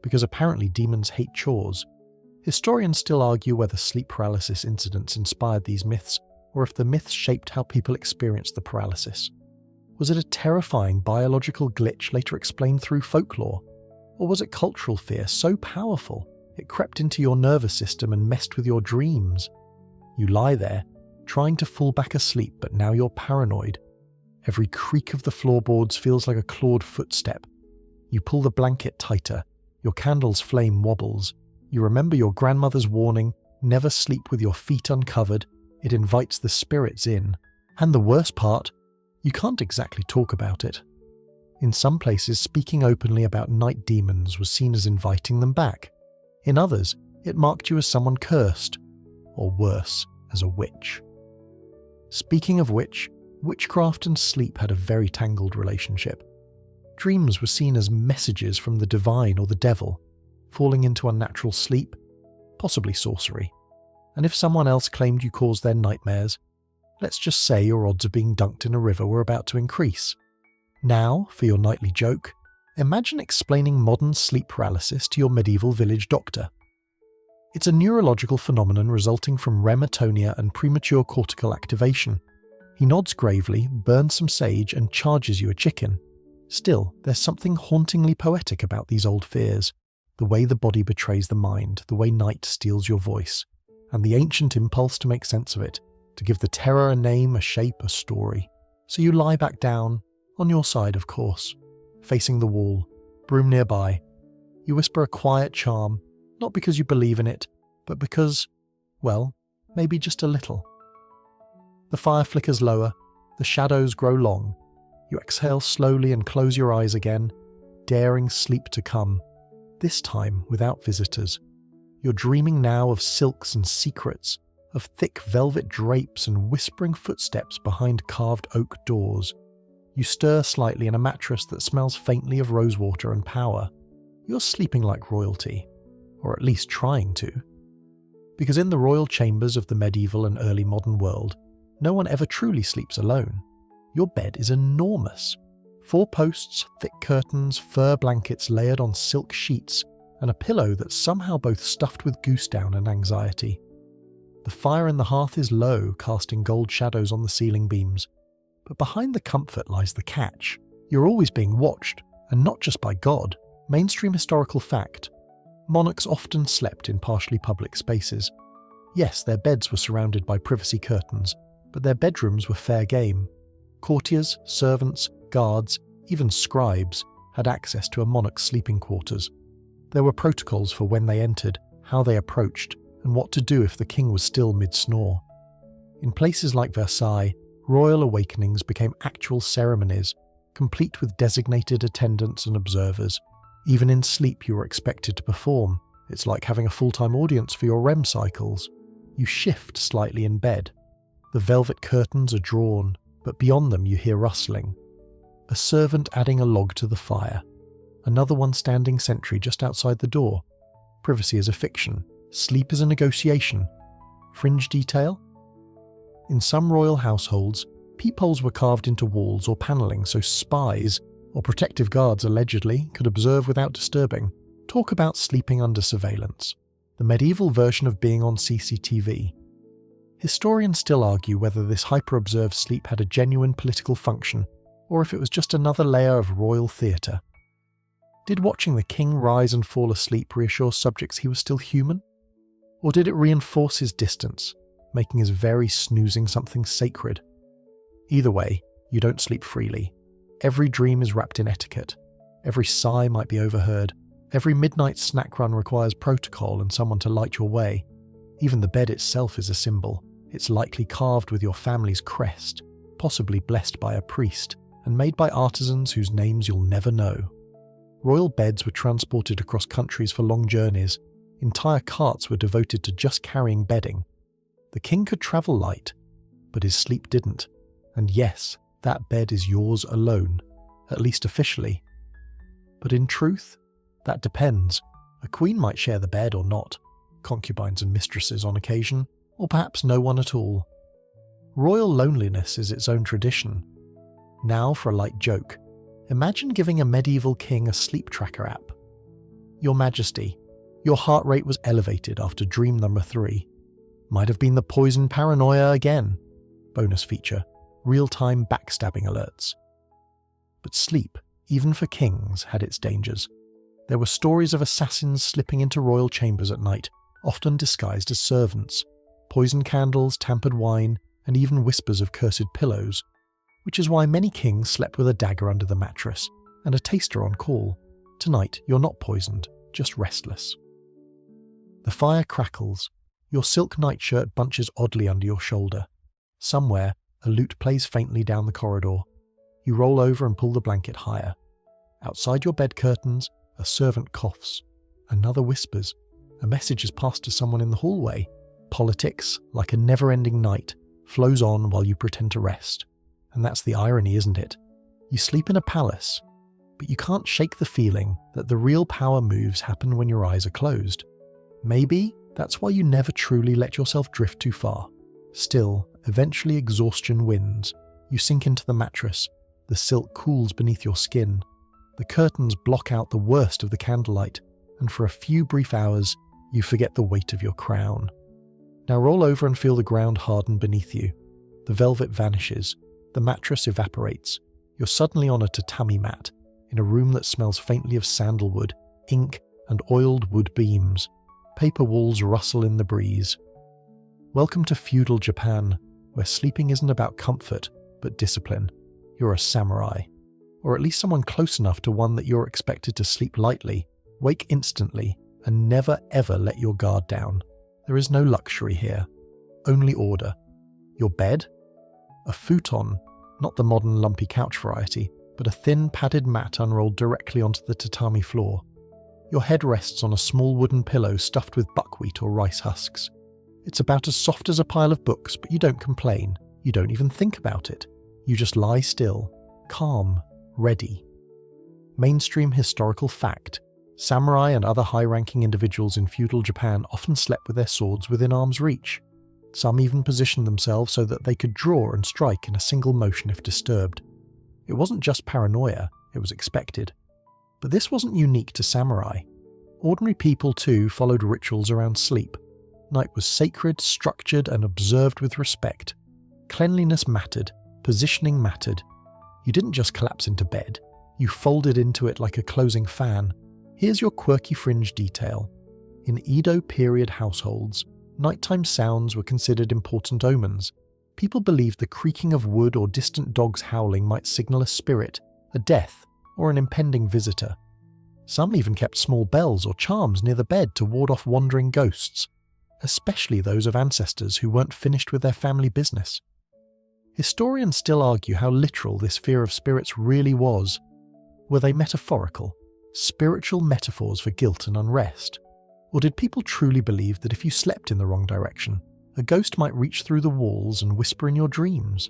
Because apparently demons hate chores. Historians still argue whether sleep paralysis incidents inspired these myths, or if the myths shaped how people experienced the paralysis. Was it a terrifying biological glitch later explained through folklore? Or was it cultural fear so powerful it crept into your nervous system and messed with your dreams? You lie there, trying to fall back asleep, but now you're paranoid. Every creak of the floorboards feels like a clawed footstep. You pull the blanket tighter, your candle's flame wobbles. You remember your grandmother's warning, never sleep with your feet uncovered. It invites the spirits in. And the worst part, You can't exactly talk about it. In some places, speaking openly about night demons was seen as inviting them back. In others, it marked you as someone cursed, or worse, as a witch. Speaking of which, witchcraft and sleep had a very tangled relationship. Dreams were seen as messages from the divine or the devil, falling into unnatural sleep, possibly sorcery. And if someone else claimed you caused their nightmares, let's just say your odds of being dunked in a river were about to increase. Now, for your nightly joke, imagine explaining modern sleep paralysis to your medieval village doctor. It's a neurological phenomenon resulting from REM atonia and premature cortical activation. He nods gravely, burns some sage, and charges you a chicken. Still, there's something hauntingly poetic about these old fears, the way the body betrays the mind, the way night steals your voice, and the ancient impulse to make sense of it, to give the terror a name, a shape, a story. So you lie back down, on your side of course, facing the wall, broom nearby. You whisper a quiet charm, not because you believe in it, but because, well, maybe just a little. The fire flickers lower, the shadows grow long. You exhale slowly and close your eyes again, daring sleep to come, this time without visitors. You're dreaming now of silks and secrets, of thick velvet drapes and whispering footsteps behind carved oak doors. You stir slightly in a mattress that smells faintly of rosewater and power. You're sleeping like royalty, or at least trying to. Because in the royal chambers of the medieval and early modern world, no one ever truly sleeps alone. Your bed is enormous. 4 posts, thick curtains, fur blankets layered on silk sheets, and a pillow that's somehow both stuffed with goose down and anxiety. The fire in the hearth is low, casting gold shadows on the ceiling beams. But behind the comfort lies the catch. You're always being watched, and not just by God. Mainstream historical fact. Monarchs often slept in partially public spaces. Yes, their beds were surrounded by privacy curtains, but their bedrooms were fair game. Courtiers, servants, guards, even scribes had access to a monarch's sleeping quarters. There were protocols for when they entered, how they approached, and what to do if the king was still mid-snore. In places like Versailles, royal awakenings became actual ceremonies, complete with designated attendants and observers. Even in sleep you were expected to perform. It's like having a full-time audience for your REM cycles. You shift slightly in bed. The velvet curtains are drawn, but beyond them you hear rustling. A servant adding a log to the fire. Another one standing sentry just outside the door. Privacy is a fiction. Sleep is a negotiation. Fringe detail? In some royal households, peepholes were carved into walls or panelling so spies, or protective guards allegedly, could observe without disturbing. Talk about sleeping under surveillance. The medieval version of being on CCTV. Historians still argue whether this hyper-observed sleep had a genuine political function, or if it was just another layer of royal theatre. Did watching the king rise and fall asleep reassure subjects he was still human? Or did it reinforce his distance, making his very snoozing something sacred? Either way, you don't sleep freely. Every dream is wrapped in etiquette. Every sigh might be overheard. Every midnight snack run requires protocol and someone to light your way. Even the bed itself is a symbol. It's likely carved with your family's crest, possibly blessed by a priest, and made by artisans whose names you'll never know. Royal beds were transported across countries for long journeys. Entire carts were devoted to just carrying bedding. The king could travel light, but his sleep didn't. And yes, that bed is yours alone, at least officially. But in truth, that depends. A queen might share the bed or not, concubines and mistresses on occasion, or perhaps no one at all. Royal loneliness is its own tradition. Now for a light joke. Imagine giving a medieval king a sleep tracker app. Your Majesty, your heart rate was elevated after dream number 3. Might have been the poison paranoia again. Bonus feature, real-time backstabbing alerts. But sleep, even for kings, had its dangers. There were stories of assassins slipping into royal chambers at night, often disguised as servants. Poisoned candles, tampered wine, and even whispers of cursed pillows. Which is why many kings slept with a dagger under the mattress, and a taster on call. Tonight, you're not poisoned, just restless. The fire crackles. Your silk nightshirt bunches oddly under your shoulder. Somewhere, a lute plays faintly down the corridor, You roll over and pull the blanket higher. Outside your bed curtains, a servant coughs. Another whispers. A message is passed to someone in the hallway. Politics, like a never-ending night, flows on while you pretend to rest. And that's the irony, isn't it? You sleep in a palace, but you can't shake the feeling that the real power moves happen when your eyes are closed. Maybe that's why you never truly let yourself drift too far. Still, eventually exhaustion wins. You sink into the mattress. The silk cools beneath your skin. The curtains block out the worst of the candlelight, and for a few brief hours, you forget the weight of your crown. Now roll over and feel the ground harden beneath you. The velvet vanishes. The mattress evaporates. You're suddenly on a tatami mat, in a room that smells faintly of sandalwood, ink, and oiled wood beams. Paper walls rustle in the breeze. Welcome to feudal Japan, where sleeping isn't about comfort, but discipline. You're a samurai, or at least someone close enough to one that you're expected to sleep lightly, wake instantly, and never ever let your guard down. There is no luxury here, only order. Your bed? A futon, not the modern lumpy couch variety, but a thin padded mat unrolled directly onto the tatami floor. Your head rests on a small wooden pillow stuffed with buckwheat or rice husks. It's about as soft as a pile of books, but you don't complain. You don't even think about it. You just lie still, calm, ready. Mainstream historical fact: samurai and other high-ranking individuals in feudal Japan often slept with their swords within arm's reach. Some even positioned themselves so that they could draw and strike in a single motion if disturbed. It wasn't just paranoia, it was expected. But this wasn't unique to samurai. Ordinary people too followed rituals around sleep. Night was sacred, structured, and observed with respect. Cleanliness mattered, positioning mattered. You didn't just collapse into bed, you folded into it like a closing fan. Here's your quirky fringe detail. In Edo period households, nighttime sounds were considered important omens. People believed the creaking of wood or distant dogs howling might signal a spirit, a death, or an impending visitor. Some even kept small bells or charms near the bed to ward off wandering ghosts, especially those of ancestors who weren't finished with their family business. Historians still argue how literal this fear of spirits really was. Were they metaphorical, spiritual metaphors for guilt and unrest? Or did people truly believe that if you slept in the wrong direction, a ghost might reach through the walls and whisper in your dreams?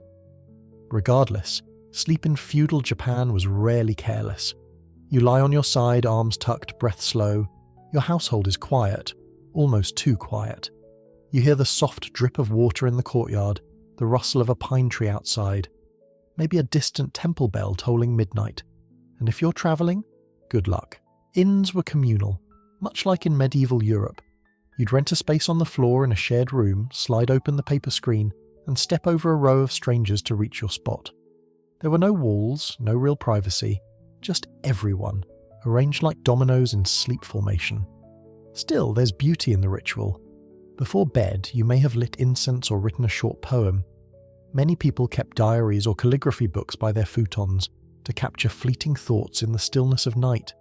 Regardless, sleep in feudal Japan was rarely careless. You lie on your side, arms tucked, breath slow. Your household is quiet, almost too quiet. You hear the soft drip of water in the courtyard, the rustle of a pine tree outside, maybe a distant temple bell tolling midnight. And if you're travelling, good luck. Inns were communal, much like in medieval Europe. You'd rent a space on the floor in a shared room, slide open the paper screen, and step over a row of strangers to reach your spot. There were no walls, no real privacy, just everyone, arranged like dominoes in sleep formation. Still, there's beauty in the ritual. Before bed, you may have lit incense or written a short poem. Many people kept diaries or calligraphy books by their futons to capture fleeting thoughts in the stillness of night.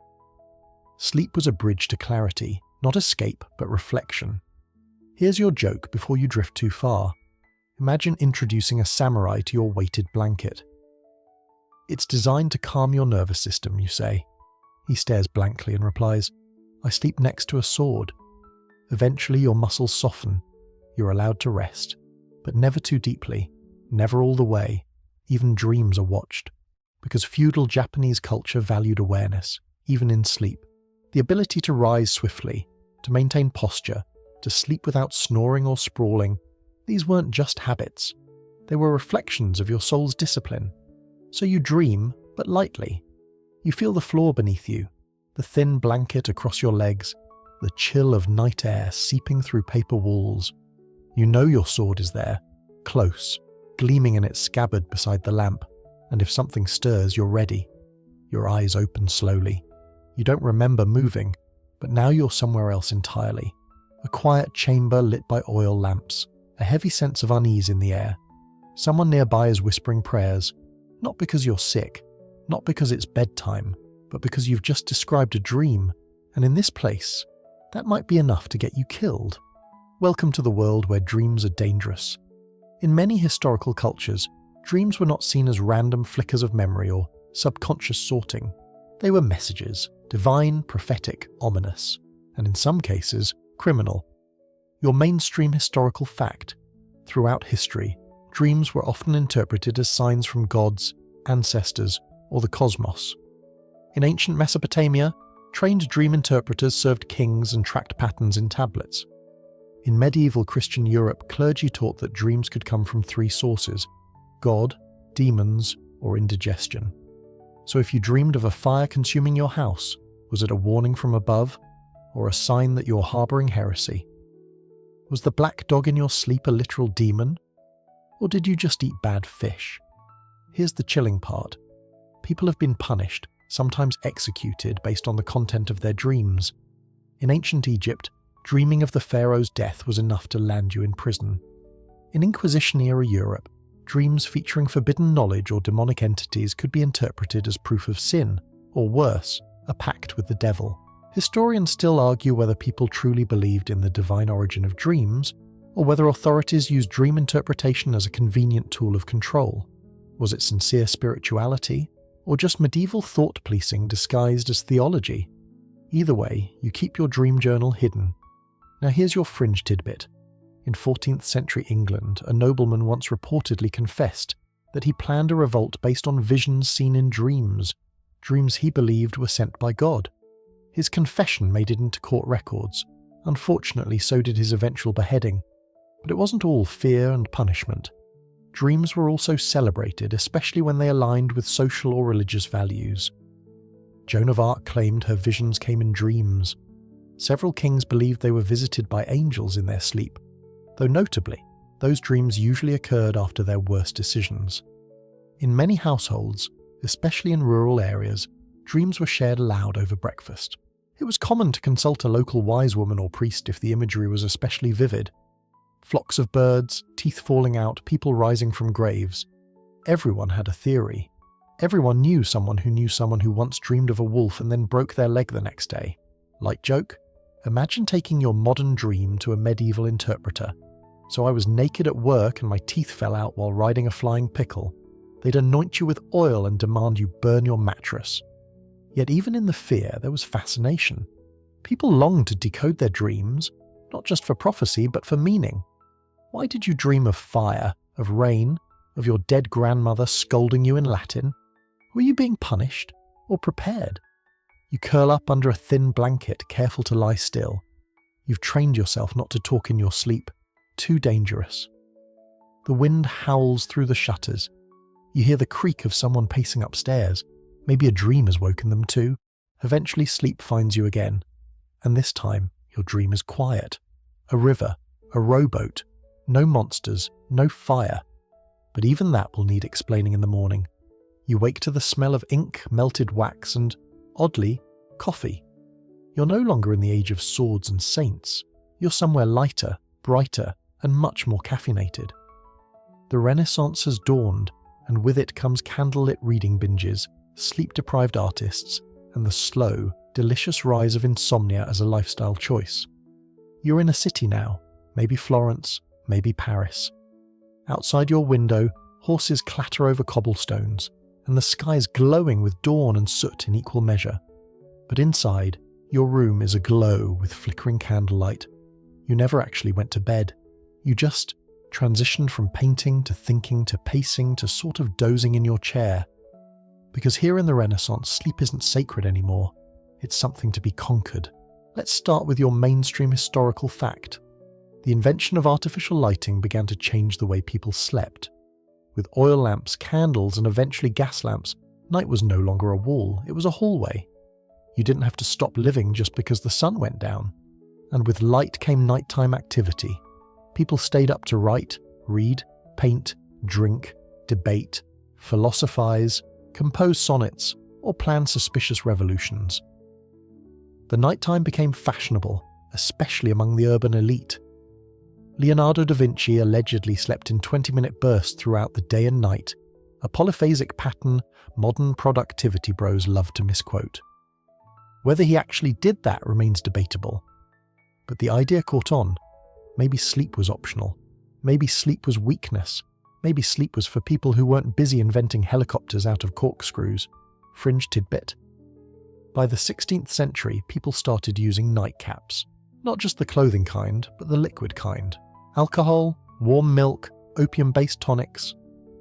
Sleep was a bridge to clarity, not escape, but reflection. Here's your joke before you drift too far. Imagine introducing a samurai to your weighted blanket. It's designed to calm your nervous system, you say. He stares blankly and replies, I sleep next to a sword. Eventually your muscles soften. You're allowed to rest, but never too deeply, never all the way. Even dreams are watched, because feudal Japanese culture valued awareness, even in sleep. The ability to rise swiftly, to maintain posture, to sleep without snoring or sprawling. These weren't just habits. They were reflections of your soul's discipline. So you dream, but lightly. You feel the floor beneath you, the thin blanket across your legs, the chill of night air seeping through paper walls. You know your sword is there, close, gleaming in its scabbard beside the lamp, and if something stirs, you're ready. Your eyes open slowly. You don't remember moving, but now you're somewhere else entirely. A quiet chamber lit by oil lamps, a heavy sense of unease in the air. Someone nearby is whispering prayers, not because you're sick, not because it's bedtime, but because you've just described a dream, and in this place, that might be enough to get you killed. Welcome to the world where dreams are dangerous. In many historical cultures, dreams were not seen as random flickers of memory or subconscious sorting. They were messages, divine, prophetic, ominous, and in some cases, criminal. Your mainstream historical fact. Throughout history, dreams were often interpreted as signs from gods, ancestors, or the cosmos. In ancient Mesopotamia, trained dream interpreters served kings and tracked patterns in tablets. In medieval Christian Europe, clergy taught that dreams could come from three sources: God, demons, or indigestion. So if you dreamed of a fire consuming your house, was it a warning from above, or a sign that you're harboring heresy? Was the black dog in your sleep a literal demon? Or did you just eat bad fish? Here's the chilling part. People have been punished, sometimes executed based on the content of their dreams. In ancient Egypt, dreaming of the pharaoh's death was enough to land you in prison. In Inquisition-era Europe, dreams featuring forbidden knowledge or demonic entities could be interpreted as proof of sin, or worse, a pact with the devil. Historians still argue whether people truly believed in the divine origin of dreams, or whether authorities used dream interpretation as a convenient tool of control. Was it sincere spirituality, or just medieval thought policing disguised as theology? Either way, you keep your dream journal hidden. Now here's your fringe tidbit. In 14th century England, a nobleman once reportedly confessed that he planned a revolt based on visions seen in dreams he believed were sent by God. His confession made it into court records. Unfortunately, so did his eventual beheading. But it wasn't all fear and punishment. Dreams were also celebrated, especially when they aligned with social or religious values. Joan of Arc claimed her visions came in dreams. Several kings believed they were visited by angels in their sleep, though notably, those dreams usually occurred after their worst decisions. In many households, especially in rural areas, dreams were shared aloud over breakfast. It was common to consult a local wise woman or priest if the imagery was especially vivid. Flocks of birds, teeth falling out, people rising from graves. Everyone had a theory. Everyone knew someone who once dreamed of a wolf and then broke their leg the next day. Light joke? Imagine taking your modern dream to a medieval interpreter. So I was naked at work and my teeth fell out while riding a flying pickle. They'd anoint you with oil and demand you burn your mattress. Yet even in the fear, there was fascination. People longed to decode their dreams, not just for prophecy, but for meaning. Why did you dream of fire, of rain, of your dead grandmother scolding you in Latin? Were you being punished or prepared? You curl up under a thin blanket, careful to lie still. You've trained yourself not to talk in your sleep. Too dangerous. The wind howls through the shutters. You hear the creak of someone pacing upstairs. Maybe a dream has woken them too. Eventually sleep finds you again. And this time, your dream is quiet. A river, a rowboat, no monsters, no fire. But even that will need explaining in the morning. You wake to the smell of ink, melted wax, and, oddly, coffee. You're no longer in the age of swords and saints. You're somewhere lighter, brighter, and much more caffeinated. The Renaissance has dawned, and with it comes candlelit reading binges, sleep-deprived artists, and the slow, delicious rise of insomnia as a lifestyle choice. You're in a city now, maybe Florence, maybe Paris. Outside your window, horses clatter over cobblestones, and the sky's glowing with dawn and soot in equal measure. But inside, your room is aglow with flickering candlelight. You never actually went to bed. You just transitioned from painting to thinking to pacing to sort of dozing in your chair. Because here in the Renaissance, sleep isn't sacred anymore. It's something to be conquered. Let's start with your mainstream historical fact. The invention of artificial lighting began to change the way people slept. With oil lamps, candles, and eventually gas lamps, night was no longer a wall, it was a hallway. You didn't have to stop living just because the sun went down. And with light came nighttime activity. People stayed up to write, read, paint, drink, debate, philosophize, compose sonnets, or plan suspicious revolutions. The nighttime became fashionable, especially among the urban elite. Leonardo da Vinci allegedly slept in 20-minute bursts throughout the day and night, a polyphasic pattern modern productivity bros love to misquote. Whether he actually did that remains debatable. But the idea caught on. Maybe sleep was optional. Maybe sleep was weakness. Maybe sleep was for people who weren't busy inventing helicopters out of corkscrews. Fringe tidbit. By the 16th century, people started using nightcaps. Not just the clothing kind, but the liquid kind. Alcohol, warm milk, opium-based tonics.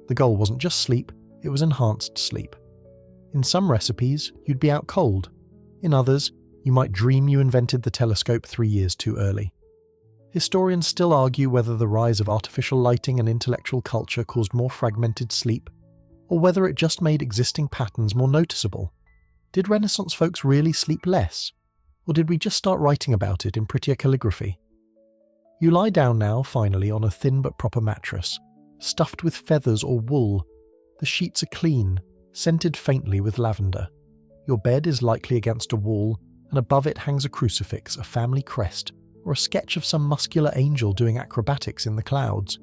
The goal wasn't just sleep, it was enhanced sleep. In some recipes, you'd be out cold. In others, you might dream you invented the telescope 3 years too early. Historians still argue whether the rise of artificial lighting and intellectual culture caused more fragmented sleep, or whether it just made existing patterns more noticeable. Did Renaissance folks really sleep less? Or did we just start writing about it in prettier calligraphy? You lie down now, finally, on a thin but proper mattress, stuffed with feathers or wool. The sheets are clean, scented faintly with lavender. Your bed is likely against a wall, and above it hangs a crucifix, a family crest, or a sketch of some muscular angel doing acrobatics in the clouds.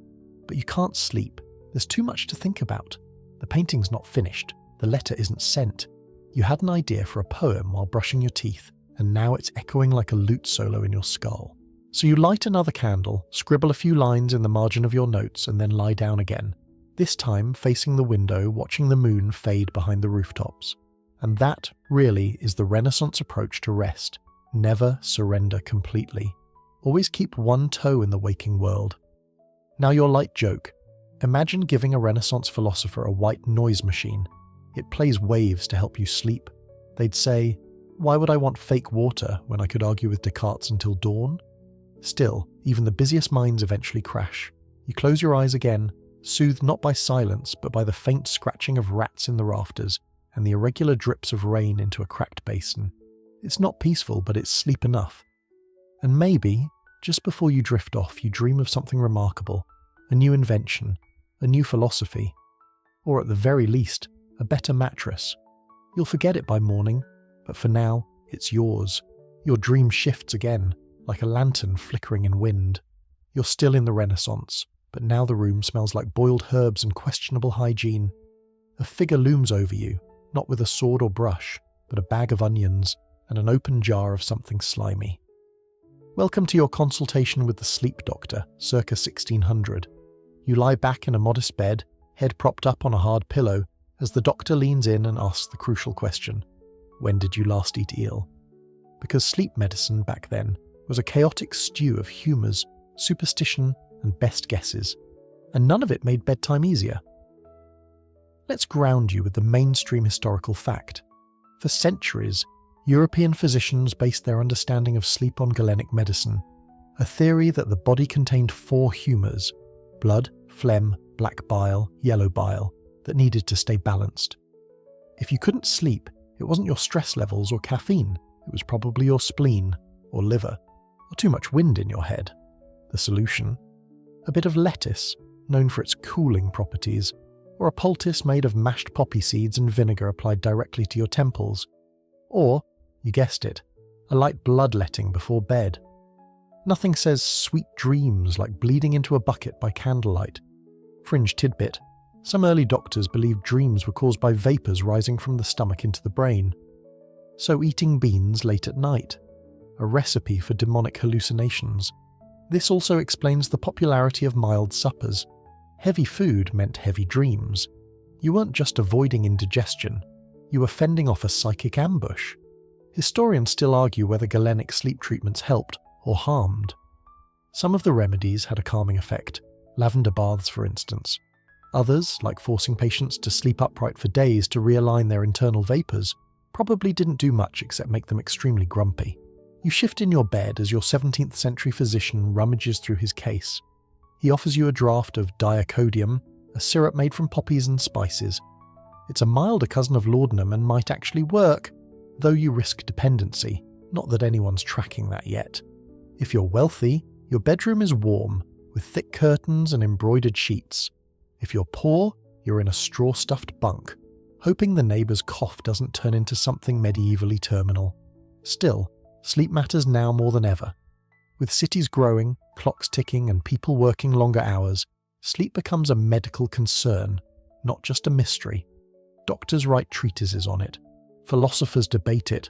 But you can't sleep. There's too much to think about. The painting's not finished. The letter isn't sent. You had an idea for a poem while brushing your teeth, and now it's echoing like a lute solo in your skull. So you light another candle, scribble a few lines in the margin of your notes, and then lie down again. This time facing the window, watching the moon fade behind the rooftops. And that, really, is the Renaissance approach to rest. Never surrender completely. Always keep one toe in the waking world. Now your light joke. Imagine giving a Renaissance philosopher a white noise machine. It plays waves to help you sleep. They'd say, why would I want fake water when I could argue with Descartes until dawn? Still, even the busiest minds eventually crash. You close your eyes again, soothed not by silence but by the faint scratching of rats in the rafters and the irregular drips of rain into a cracked basin. It's not peaceful, but it's sleep enough. And maybe, just before you drift off, you dream of something remarkable, a new invention, a new philosophy, or at the very least, a better mattress. You'll forget it by morning, but for now, it's yours. Your dream shifts again, like a lantern flickering in wind. You're still in the Renaissance, but now the room smells like boiled herbs and questionable hygiene. A figure looms over you, not with a sword or brush, but a bag of onions and an open jar of something slimy. Welcome to your consultation with the sleep doctor, circa 1600. You lie back in a modest bed, head propped up on a hard pillow, as the doctor leans in and asks the crucial question, when did you last eat eel? Because sleep medicine back then was a chaotic stew of humours, superstition, and best guesses, and none of it made bedtime easier. Let's ground you with the mainstream historical fact. For centuries, European physicians based their understanding of sleep on Galenic medicine, a theory that the body contained 4 humours, blood, phlegm, black bile, yellow bile, that needed to stay balanced. If you couldn't sleep, it wasn't your stress levels or caffeine, it was probably your spleen, or liver, or too much wind in your head. The solution? A bit of lettuce, known for its cooling properties, or a poultice made of mashed poppy seeds and vinegar applied directly to your temples. Or, you guessed it, a light bloodletting before bed. Nothing says sweet dreams like bleeding into a bucket by candlelight. Fringe tidbit. Some early doctors believed dreams were caused by vapours rising from the stomach into the brain. So eating beans late at night. A recipe for demonic hallucinations. This also explains the popularity of mild suppers. Heavy food meant heavy dreams. You weren't just avoiding indigestion, you were fending off a psychic ambush. Historians still argue whether Galenic sleep treatments helped or harmed. Some of the remedies had a calming effect, lavender baths for instance. Others, like forcing patients to sleep upright for days to realign their internal vapours, probably didn't do much except make them extremely grumpy. You shift in your bed as your 17th century physician rummages through his case. He offers you a draught of diacodium, a syrup made from poppies and spices. It's a milder cousin of laudanum and might actually work, though you risk dependency, not that anyone's tracking that yet. If you're wealthy, your bedroom is warm, with thick curtains and embroidered sheets. If you're poor, you're in a straw-stuffed bunk, hoping the neighbour's cough doesn't turn into something medievally terminal. Still, sleep matters now more than ever. With cities growing, clocks ticking, and people working longer hours, sleep becomes a medical concern, not just a mystery. Doctors write treatises on it. Philosophers debate it.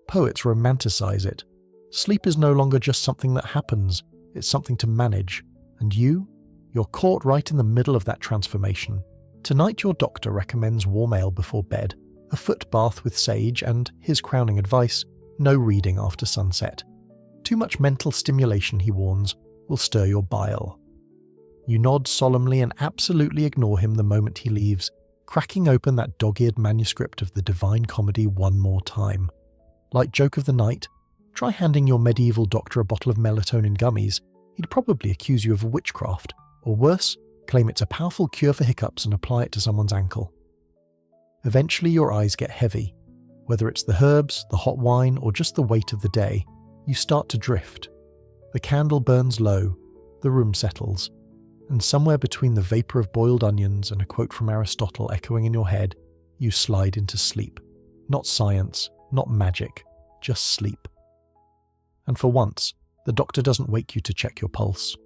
Poets romanticize it. Sleep is no longer just something that happens, it's something to manage. And you? You're caught right in the middle of that transformation. Tonight your doctor recommends warm ale before bed, a foot bath with sage, and, his crowning advice, no reading after sunset. Too much mental stimulation, he warns, will stir your bile. You nod solemnly and absolutely ignore him the moment he leaves, cracking open that dog-eared manuscript of the Divine Comedy one more time. Like joke of the night, try handing your medieval doctor a bottle of melatonin gummies. He'd probably accuse you of witchcraft, or worse, claim it's a powerful cure for hiccups and apply it to someone's ankle. Eventually your eyes get heavy. Whether it's the herbs, the hot wine, or just the weight of the day, you start to drift. The candle burns low, the room settles, and somewhere between the vapour of boiled onions and a quote from Aristotle echoing in your head, you slide into sleep. Not science, not magic, just sleep. And for once, the doctor doesn't wake you to check your pulse.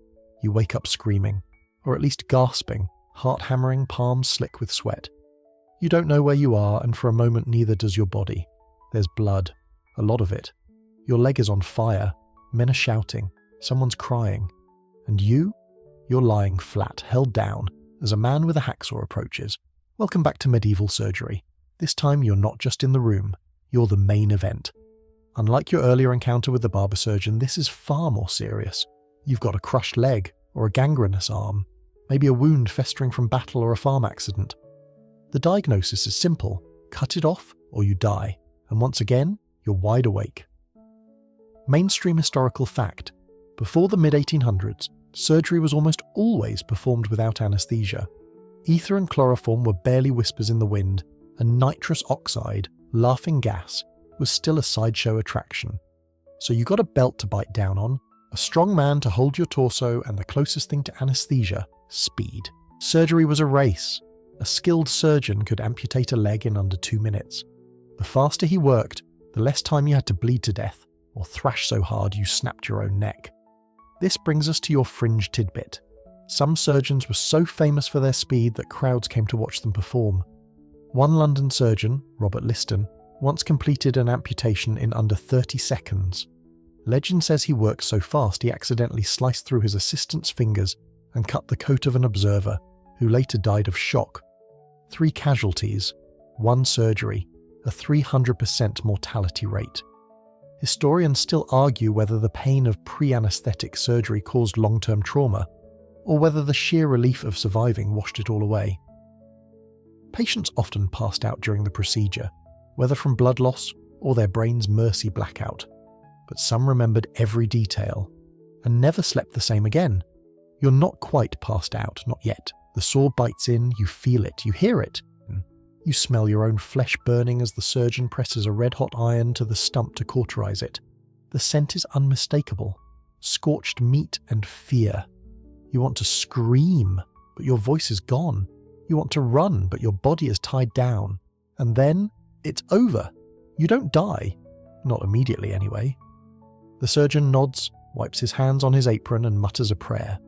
You wake up screaming, or at least gasping, heart hammering, palms slick with sweat. You don't know where you are, and for a moment neither does your body. There's blood, a lot of it. Your leg is on fire, men are shouting, someone's crying. And you're lying flat, held down, as a man with a hacksaw approaches. Welcome back to medieval surgery. This time you're not just in the room, you're the main event. Unlike your earlier encounter with the barber surgeon, this is far more serious. You've got a crushed leg, or a gangrenous arm, maybe a wound festering from battle or a farm accident. The diagnosis is simple: cut it off or you die, and once again, you're wide awake. Mainstream historical fact: before the mid-1800s, surgery was almost always performed without anaesthesia. Ether and chloroform were barely whispers in the wind, and nitrous oxide, laughing gas, was still a sideshow attraction. So you got a belt to bite down on, a strong man to hold your torso, and the closest thing to anaesthesia, speed. Surgery was a race. A skilled surgeon could amputate a leg in under 2 minutes. The faster he worked, the less time you had to bleed to death, or thrash so hard you snapped your own neck. This brings us to your fringe tidbit. Some surgeons were so famous for their speed that crowds came to watch them perform. One London surgeon, Robert Liston, once completed an amputation in under 30 seconds. Legend says he worked so fast he accidentally sliced through his assistant's fingers and cut the coat of an observer, who later died of shock. 3 casualties, 1 surgery, a 300% mortality rate. Historians still argue whether the pain of pre-anaesthetic surgery caused long-term trauma, or whether the sheer relief of surviving washed it all away. Patients often passed out during the procedure, whether from blood loss or their brain's mercy blackout, but some remembered every detail, and never slept the same again. You're not quite passed out, not yet. The saw bites in, you feel it, you hear it. You smell your own flesh burning as the surgeon presses a red-hot iron to the stump to cauterize it. The scent is unmistakable. Scorched meat and fear. You want to scream, but your voice is gone. You want to run, but your body is tied down. And then, it's over. You don't die. Not immediately, anyway. The surgeon nods, wipes his hands on his apron, and mutters a prayer.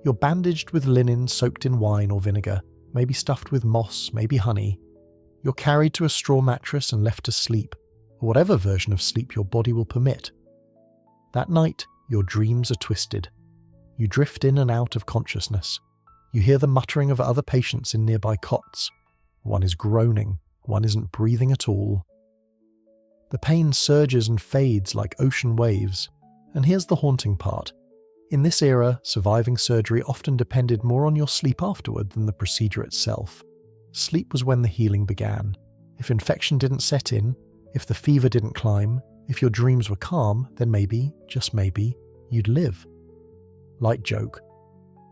You're bandaged with linen soaked in wine or vinegar, maybe stuffed with moss, maybe honey. You're carried to a straw mattress and left to sleep, or whatever version of sleep your body will permit. That night, your dreams are twisted. You drift in and out of consciousness. You hear the muttering of other patients in nearby cots. One is groaning, one isn't breathing at all. The pain surges and fades like ocean waves. And here's the haunting part. In this era, surviving surgery often depended more on your sleep afterward than the procedure itself. Sleep was when the healing began. If infection didn't set in, if the fever didn't climb, if your dreams were calm, then maybe, just maybe, you'd live. Light joke.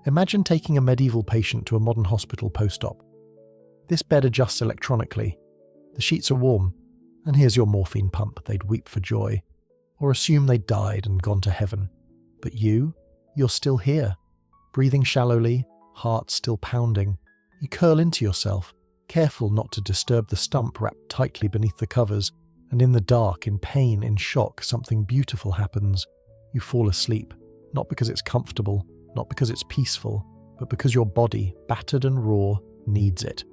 Imagine taking a medieval patient to a modern hospital post-op. This bed adjusts electronically. The sheets are warm, and here's your morphine pump. They'd weep for joy, or assume they'd died and gone to heaven. But you're still here, breathing shallowly, heart still pounding. You curl into yourself, careful not to disturb the stump wrapped tightly beneath the covers, and in the dark, in pain, in shock, something beautiful happens. You fall asleep, not because it's comfortable, not because it's peaceful, but because your body, battered and raw, needs it.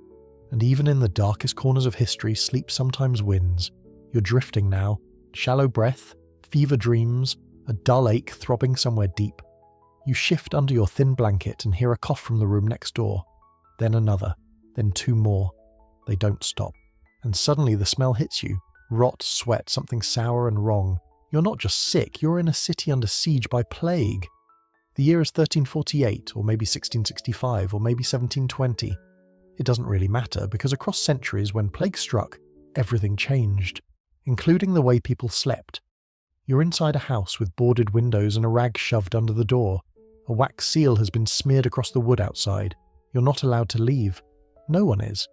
And even in the darkest corners of history, sleep sometimes wins. You're drifting now, shallow breath, fever dreams, a dull ache throbbing somewhere deep. You shift under your thin blanket and hear a cough from the room next door. Then another, then two more. They don't stop. And suddenly the smell hits you. Rot, sweat, something sour and wrong. You're not just sick, you're in a city under siege by plague. The year is 1348, or maybe 1665, or maybe 1720. It doesn't really matter, because across centuries, when plague struck, everything changed, including the way people slept. You're inside a house with boarded windows and a rag shoved under the door. A wax seal has been smeared across the wood outside. You're not allowed to leave. No one is.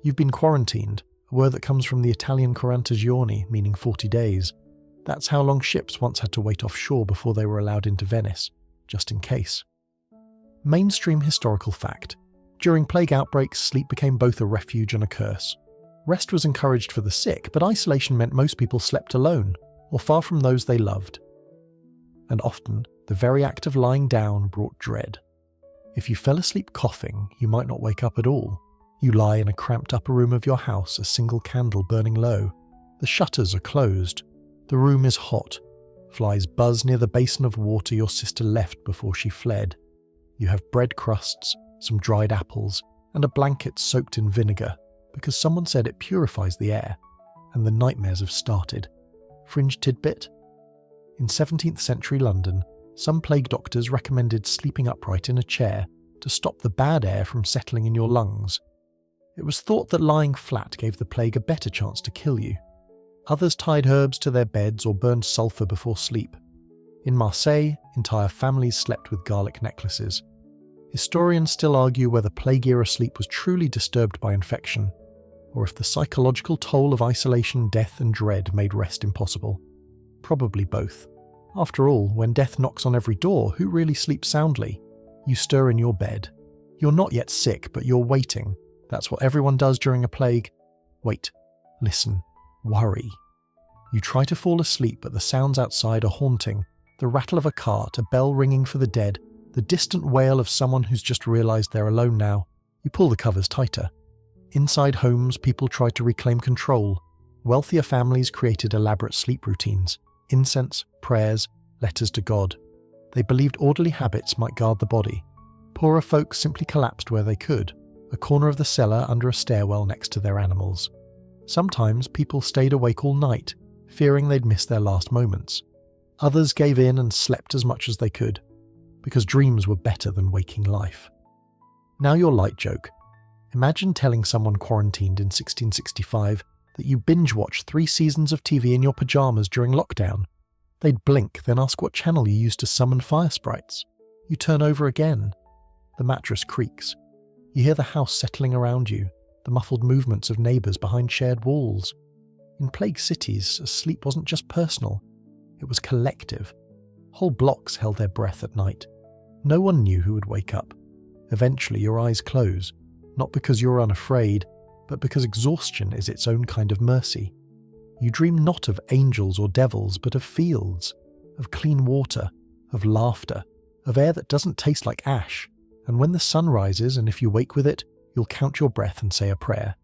You've been quarantined, a word that comes from the Italian 40 giorni, meaning 40 days. That's how long ships once had to wait offshore before they were allowed into Venice, just in case. Mainstream historical fact. During plague outbreaks, sleep became both a refuge and a curse. Rest was encouraged for the sick, but isolation meant most people slept alone, or far from those they loved. And often, the very act of lying down brought dread. If you fell asleep coughing, you might not wake up at all. You lie in a cramped upper room of your house, a single candle burning low. The shutters are closed. The room is hot. Flies buzz near the basin of water your sister left before she fled. You have bread crusts, some dried apples, and a blanket soaked in vinegar, because someone said it purifies the air, and the nightmares have started. Fringe tidbit? In 17th century London, some plague doctors recommended sleeping upright in a chair to stop the bad air from settling in your lungs. It was thought that lying flat gave the plague a better chance to kill you. Others tied herbs to their beds or burned sulphur before sleep. In Marseille, entire families slept with garlic necklaces. Historians still argue whether plague-era sleep was truly disturbed by infection, or if the psychological toll of isolation, death and dread made rest impossible. Probably both. After all, when death knocks on every door, who really sleeps soundly? You stir in your bed. You're not yet sick, but you're waiting. That's what everyone does during a plague. Wait, listen, worry. You try to fall asleep, but the sounds outside are haunting. The rattle of a cart, a bell ringing for the dead, the distant wail of someone who's just realised they're alone now. You pull the covers tighter. Inside homes, people tried to reclaim control. Wealthier families created elaborate sleep routines, incense, prayers, letters to God. They believed orderly habits might guard the body. Poorer folk simply collapsed where they could, a corner of the cellar under a stairwell next to their animals. Sometimes people stayed awake all night, fearing they'd miss their last moments. Others gave in and slept as much as they could, because dreams were better than waking life. Now your light joke. Imagine telling someone quarantined in 1665 that you binge-watched 3 seasons of TV in your pyjamas during lockdown. They'd blink, then ask what channel you used to summon fire sprites. You turn over again. The mattress creaks. You hear the house settling around you, the muffled movements of neighbours behind shared walls. In plague cities, sleep wasn't just personal. It was collective. Whole blocks held their breath at night. No one knew who would wake up. Eventually your eyes close, not because you're unafraid, but because exhaustion is its own kind of mercy. You dream not of angels or devils, but of fields, of clean water, of laughter, of air that doesn't taste like ash, and when the sun rises, and if you wake with it, you'll count your breath and say a prayer.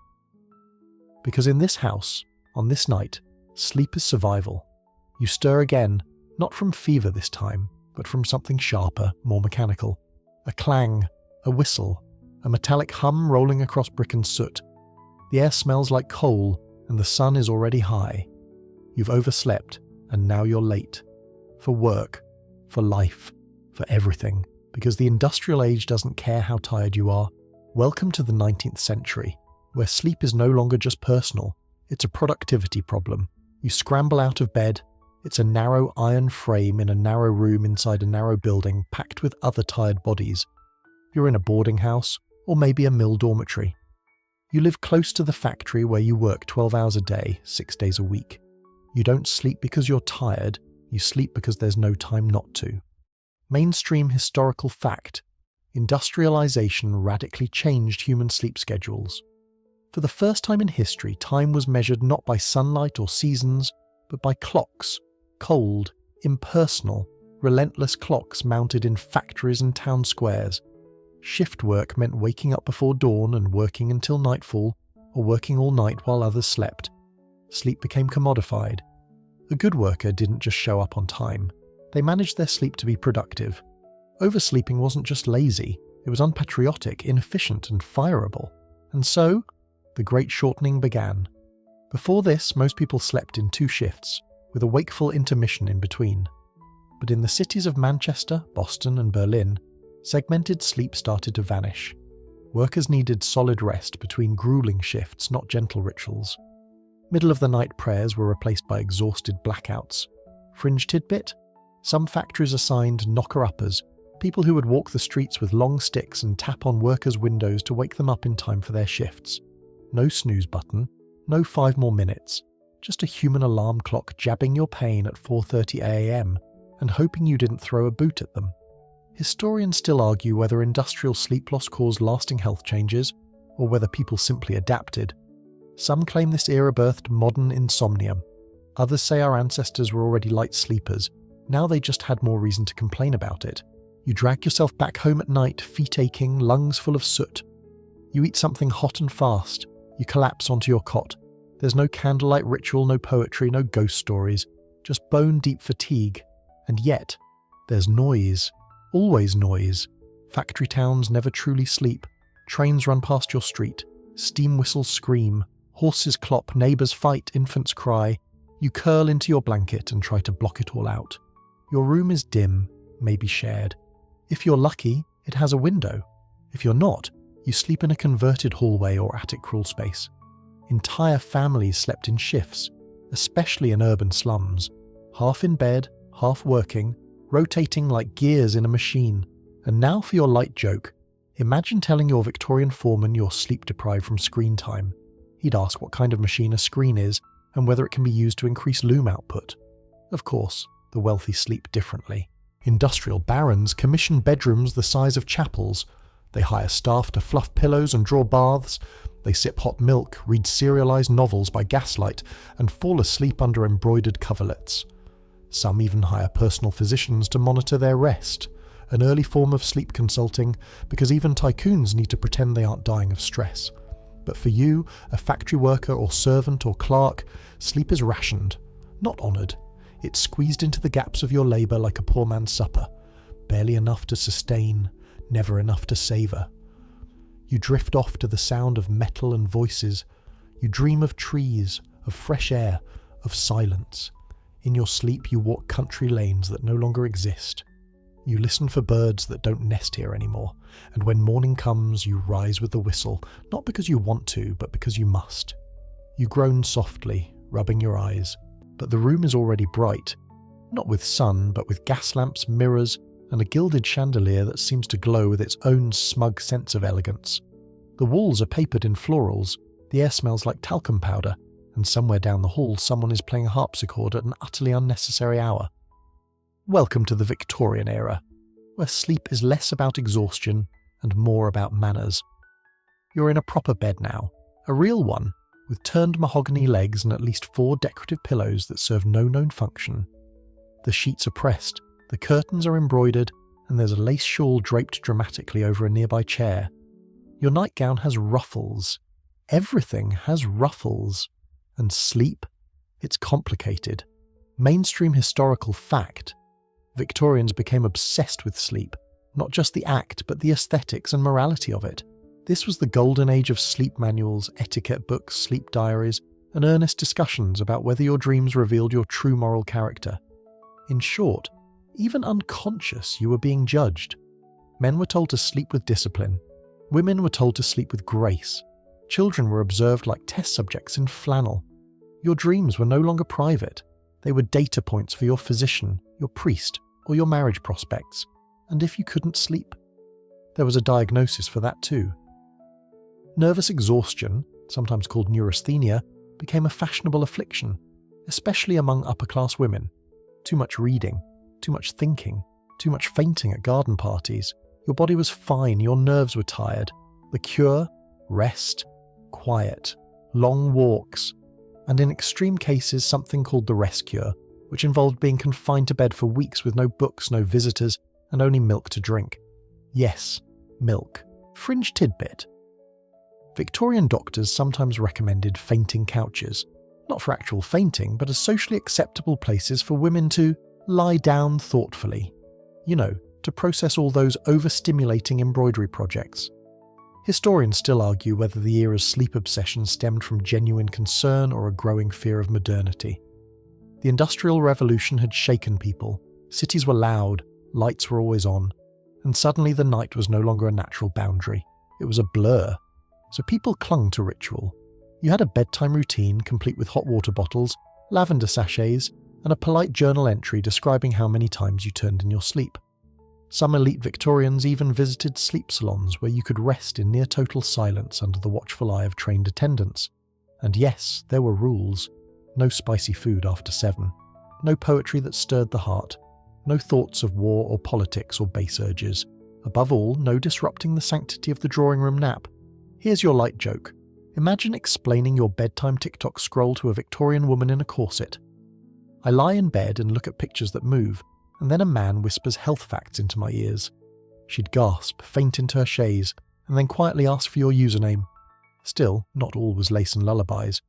Because in this house, on this night, sleep is survival. You stir again, not from fever this time, but from something sharper, more mechanical. A clang, a whistle, a metallic hum rolling across brick and soot. The air smells like coal, and the sun is already high. You've overslept, and now you're late. For work, for life, for everything, because the industrial age doesn't care how tired you are. Welcome to the 19th century, where sleep is no longer just personal, it's a productivity problem. You scramble out of bed. It's a narrow iron frame in a narrow room inside a narrow building packed with other tired bodies. You're in a boarding house, or maybe a mill dormitory. You live close to the factory where you work 12 hours a day, 6 days a week. You don't sleep because you're tired, you sleep because there's no time not to. Mainstream historical fact: industrialization radically changed human sleep schedules. For the first time in history, time was measured not by sunlight or seasons, but by clocks. Cold, impersonal, relentless clocks mounted in factories and town squares. Shift work meant waking up before dawn and working until nightfall, or working all night while others slept. Sleep became commodified. A good worker didn't just show up on time. They managed their sleep to be productive. Oversleeping wasn't just lazy, it was unpatriotic, inefficient, and fireable. And so, the great shortening began. Before this, most people slept in 2 shifts, with a wakeful intermission in between. But in the cities of Manchester, Boston, and Berlin, segmented sleep started to vanish. Workers needed solid rest between grueling shifts, not gentle rituals. Middle-of-the-night prayers were replaced by exhausted blackouts. Fringe tidbit? Some factories assigned knocker-uppers, people who would walk the streets with long sticks and tap on workers' windows to wake them up in time for their shifts. No snooze button, no 5 more minutes, just a human alarm clock jabbing your pain at 4:30 a.m. and hoping you didn't throw a boot at them. Historians still argue whether industrial sleep loss caused lasting health changes, or whether people simply adapted. Some claim this era birthed modern insomnia. Others say our ancestors were already light sleepers, now they just had more reason to complain about it. You drag yourself back home at night, feet aching, lungs full of soot. You eat something hot and fast. You collapse onto your cot. There's no candlelight ritual, no poetry, no ghost stories, just bone-deep fatigue. And yet, there's noise. Always noise. Factory towns never truly sleep. Trains run past your street. Steam whistles scream. Horses clop, neighbours fight, infants cry. You curl into your blanket and try to block it all out. Your room is dim, maybe shared. If you're lucky, it has a window. If you're not, you sleep in a converted hallway or attic crawl space. Entire families slept in shifts, especially in urban slums. Half in bed, half working, rotating like gears in a machine. And now for your light joke. Imagine telling your Victorian foreman you're sleep-deprived from screen time. He'd ask what kind of machine a screen is and whether it can be used to increase loom output. Of course, the wealthy sleep differently. Industrial barons commission bedrooms the size of chapels. They hire staff to fluff pillows and draw baths. They sip hot milk, read serialized novels by gaslight, and fall asleep under embroidered coverlets. Some even hire personal physicians to monitor their rest, an early form of sleep consulting, because even tycoons need to pretend they aren't dying of stress. But for you, a factory worker or servant or clerk, sleep is rationed, not honoured. It's squeezed into the gaps of your labour like a poor man's supper, barely enough to sustain, never enough to savour. You drift off to the sound of metal and voices. You dream of trees, of fresh air, of silence. In your sleep you walk country lanes that no longer exist. You listen for birds that don't nest here anymore, and when morning comes you rise with the whistle, not because you want to, but because you must. You groan softly, rubbing your eyes, but the room is already bright, not with sun, but with gas lamps, mirrors, and a gilded chandelier that seems to glow with its own smug sense of elegance. The walls are papered in florals, the air smells like talcum powder, and somewhere down the hall someone is playing a harpsichord at an utterly unnecessary hour. Welcome to the Victorian era, where sleep is less about exhaustion and more about manners. You're in a proper bed now, a real one, with turned mahogany legs and at least 4 decorative pillows that serve no known function. The sheets are pressed, the curtains are embroidered, and there's a lace shawl draped dramatically over a nearby chair. Your nightgown has ruffles. Everything has ruffles. And sleep? It's complicated. Mainstream historical fact. Victorians became obsessed with sleep, not just the act, but the aesthetics and morality of it. This was the golden age of sleep manuals, etiquette books, sleep diaries, and earnest discussions about whether your dreams revealed your true moral character. In short, even unconscious, you were being judged. Men were told to sleep with discipline. Women were told to sleep with grace. Children were observed like test subjects in flannel. Your dreams were no longer private. They were data points for your physician, your priest, or your marriage prospects. And if you couldn't sleep, there was a diagnosis for that too. Nervous exhaustion, sometimes called neurasthenia, became a fashionable affliction, especially among upper-class women. Too much reading, too much thinking, too much fainting at garden parties. Your body was fine, your nerves were tired. The cure? Rest, quiet, long walks, and in extreme cases something called the rest cure, which involved being confined to bed for weeks with no books, no visitors, and only milk to drink. Yes, milk. Fringe tidbit. Victorian doctors sometimes recommended fainting couches, not for actual fainting, but as socially acceptable places for women to lie down thoughtfully. You know, to process all those overstimulating embroidery projects. Historians still argue whether the era's sleep obsession stemmed from genuine concern or a growing fear of modernity. The Industrial Revolution had shaken people, cities were loud, lights were always on, and suddenly the night was no longer a natural boundary. It was a blur. So people clung to ritual. You had a bedtime routine complete with hot water bottles, lavender sachets, and a polite journal entry describing how many times you turned in your sleep. Some elite Victorians even visited sleep salons where you could rest in near-total silence under the watchful eye of trained attendants. And yes, there were rules. No spicy food after 7. No poetry that stirred the heart. No thoughts of war or politics or base urges. Above all, no disrupting the sanctity of the drawing room nap. Here's your light joke. Imagine explaining your bedtime TikTok scroll to a Victorian woman in a corset. I lie in bed and look at pictures that move, and then a man whispers health facts into my ears. She'd gasp, faint into her chaise, and then quietly ask for your username. Still, not all was lace and lullabies.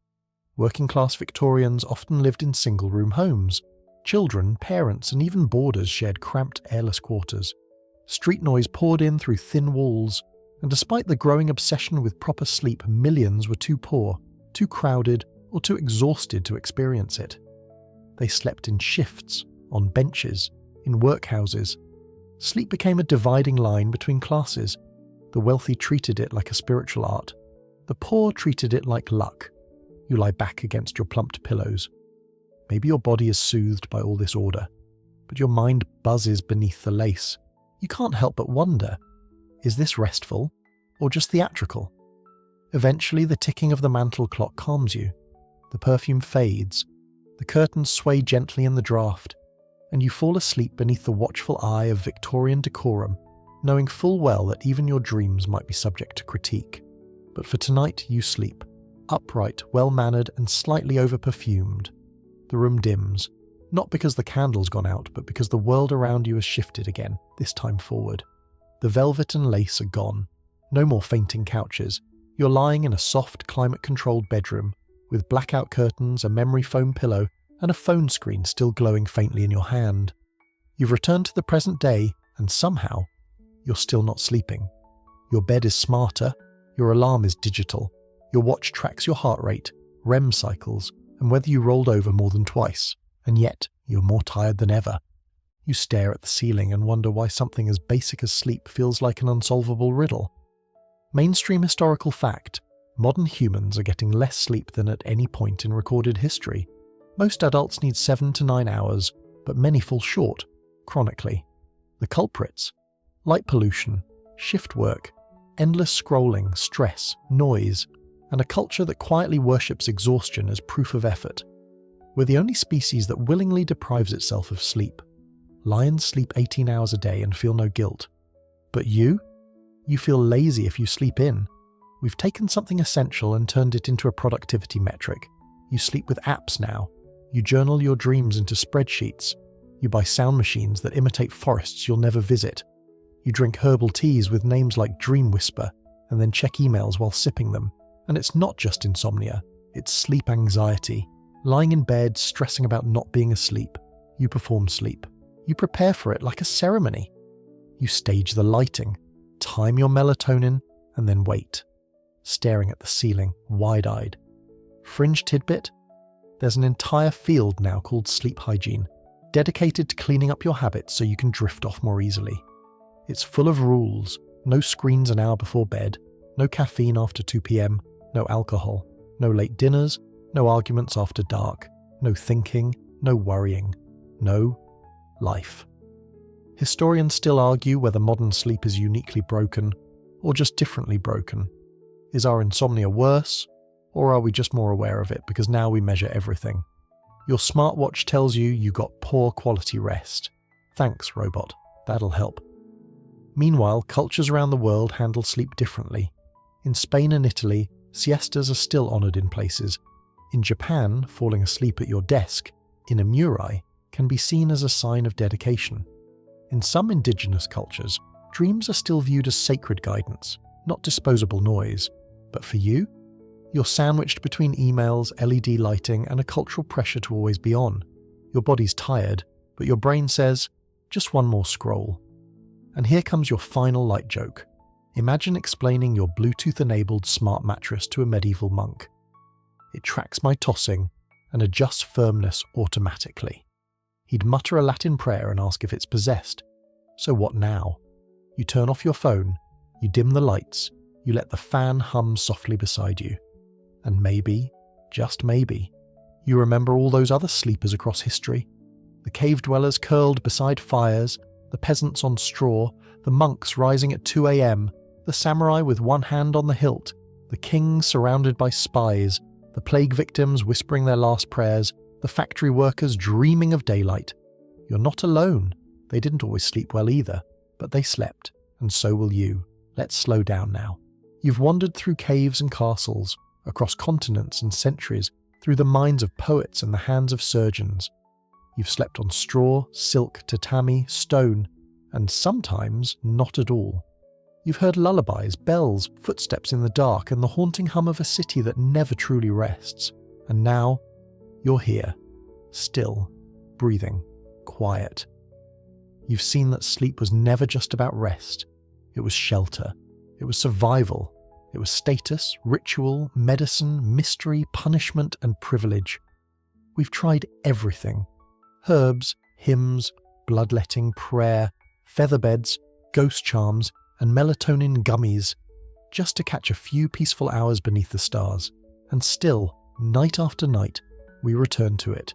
Working-class Victorians often lived in single-room homes. Children, parents, and even boarders shared cramped, airless quarters. Street noise poured in through thin walls, and despite the growing obsession with proper sleep, millions were too poor, too crowded, or too exhausted to experience it. They slept in shifts, on benches, in workhouses. Sleep became a dividing line between classes. The wealthy treated it like a spiritual art. The poor treated it like luck. You lie back against your plumped pillows. Maybe your body is soothed by all this order, but your mind buzzes beneath the lace. You can't help but wonder, is this restful or just theatrical? Eventually, the ticking of the mantel clock calms you. The perfume fades. The curtains sway gently in the draught, and you fall asleep beneath the watchful eye of Victorian decorum, knowing full well that even your dreams might be subject to critique. But for tonight, you sleep, upright, well-mannered, and slightly over-perfumed. The room dims, not because the candle's gone out, but because the world around you has shifted again, this time forward. The velvet and lace are gone. No more fainting couches. You're lying in a soft, climate-controlled bedroom, with blackout curtains, a memory foam pillow, and a phone screen still glowing faintly in your hand. You've returned to the present day, and somehow, you're still not sleeping. Your bed is smarter, your alarm is digital, your watch tracks your heart rate, REM cycles, and whether you rolled over more than twice, and yet you're more tired than ever. You stare at the ceiling and wonder why something as basic as sleep feels like an unsolvable riddle. Mainstream historical fact: modern humans are getting less sleep than at any point in recorded history. Most adults need 7 to 9 hours, but many fall short, chronically. The culprits: light pollution, shift work, endless scrolling, stress, noise, and a culture that quietly worships exhaustion as proof of effort. We're the only species that willingly deprives itself of sleep. Lions sleep 18 hours a day and feel no guilt. But you? You feel lazy if you sleep in. We've taken something essential and turned it into a productivity metric. You sleep with apps now. You journal your dreams into spreadsheets. You buy sound machines that imitate forests you'll never visit. You drink herbal teas with names like Dream Whisper, and then check emails while sipping them. And it's not just insomnia, it's sleep anxiety. Lying in bed, stressing about not being asleep. You perform sleep. You prepare for it like a ceremony. You stage the lighting, time your melatonin, and then wait, staring at the ceiling, wide-eyed. Fringe tidbit? There's an entire field now called sleep hygiene, dedicated to cleaning up your habits so you can drift off more easily. It's full of rules: no screens an hour before bed, no caffeine after 2 p.m, no alcohol, no late dinners, no arguments after dark, no thinking, no worrying, no life. Historians still argue whether modern sleep is uniquely broken or just differently broken. Is our insomnia worse, or are we just more aware of it because now we measure everything? Your smartwatch tells you got poor quality rest. Thanks, robot. That'll help. Meanwhile, cultures around the world handle sleep differently. In Spain and Italy, siestas are still honoured in places. In Japan, falling asleep at your desk, in a murai, can be seen as a sign of dedication. In some indigenous cultures, dreams are still viewed as sacred guidance, not disposable noise. But for you, you're sandwiched between emails, LED lighting, and a cultural pressure to always be on. Your body's tired, but your brain says, just one more scroll. And here comes your final light joke. Imagine explaining your Bluetooth-enabled smart mattress to a medieval monk. It tracks my tossing and adjusts firmness automatically. He'd mutter a Latin prayer and ask if it's possessed. So what now? You turn off your phone, you dim the lights, you let the fan hum softly beside you. And maybe, just maybe, you remember all those other sleepers across history. The cave dwellers curled beside fires, the peasants on straw, the monks rising at 2 a.m, the samurai with one hand on the hilt, the king surrounded by spies, the plague victims whispering their last prayers, the factory workers dreaming of daylight. You're not alone. They didn't always sleep well either, but they slept, and so will you. Let's slow down now. You've wandered through caves and castles, across continents and centuries, through the minds of poets and the hands of surgeons. You've slept on straw, silk, tatami, stone, and sometimes not at all. You've heard lullabies, bells, footsteps in the dark, and the haunting hum of a city that never truly rests. And now, you're here, still, breathing, quiet. You've seen that sleep was never just about rest. It was shelter. It was survival. It was status, ritual, medicine, mystery, punishment, and privilege. We've tried everything. Herbs, hymns, bloodletting, prayer, featherbeds, ghost charms, and melatonin gummies, just to catch a few peaceful hours beneath the stars. And still, night after night, we return to it.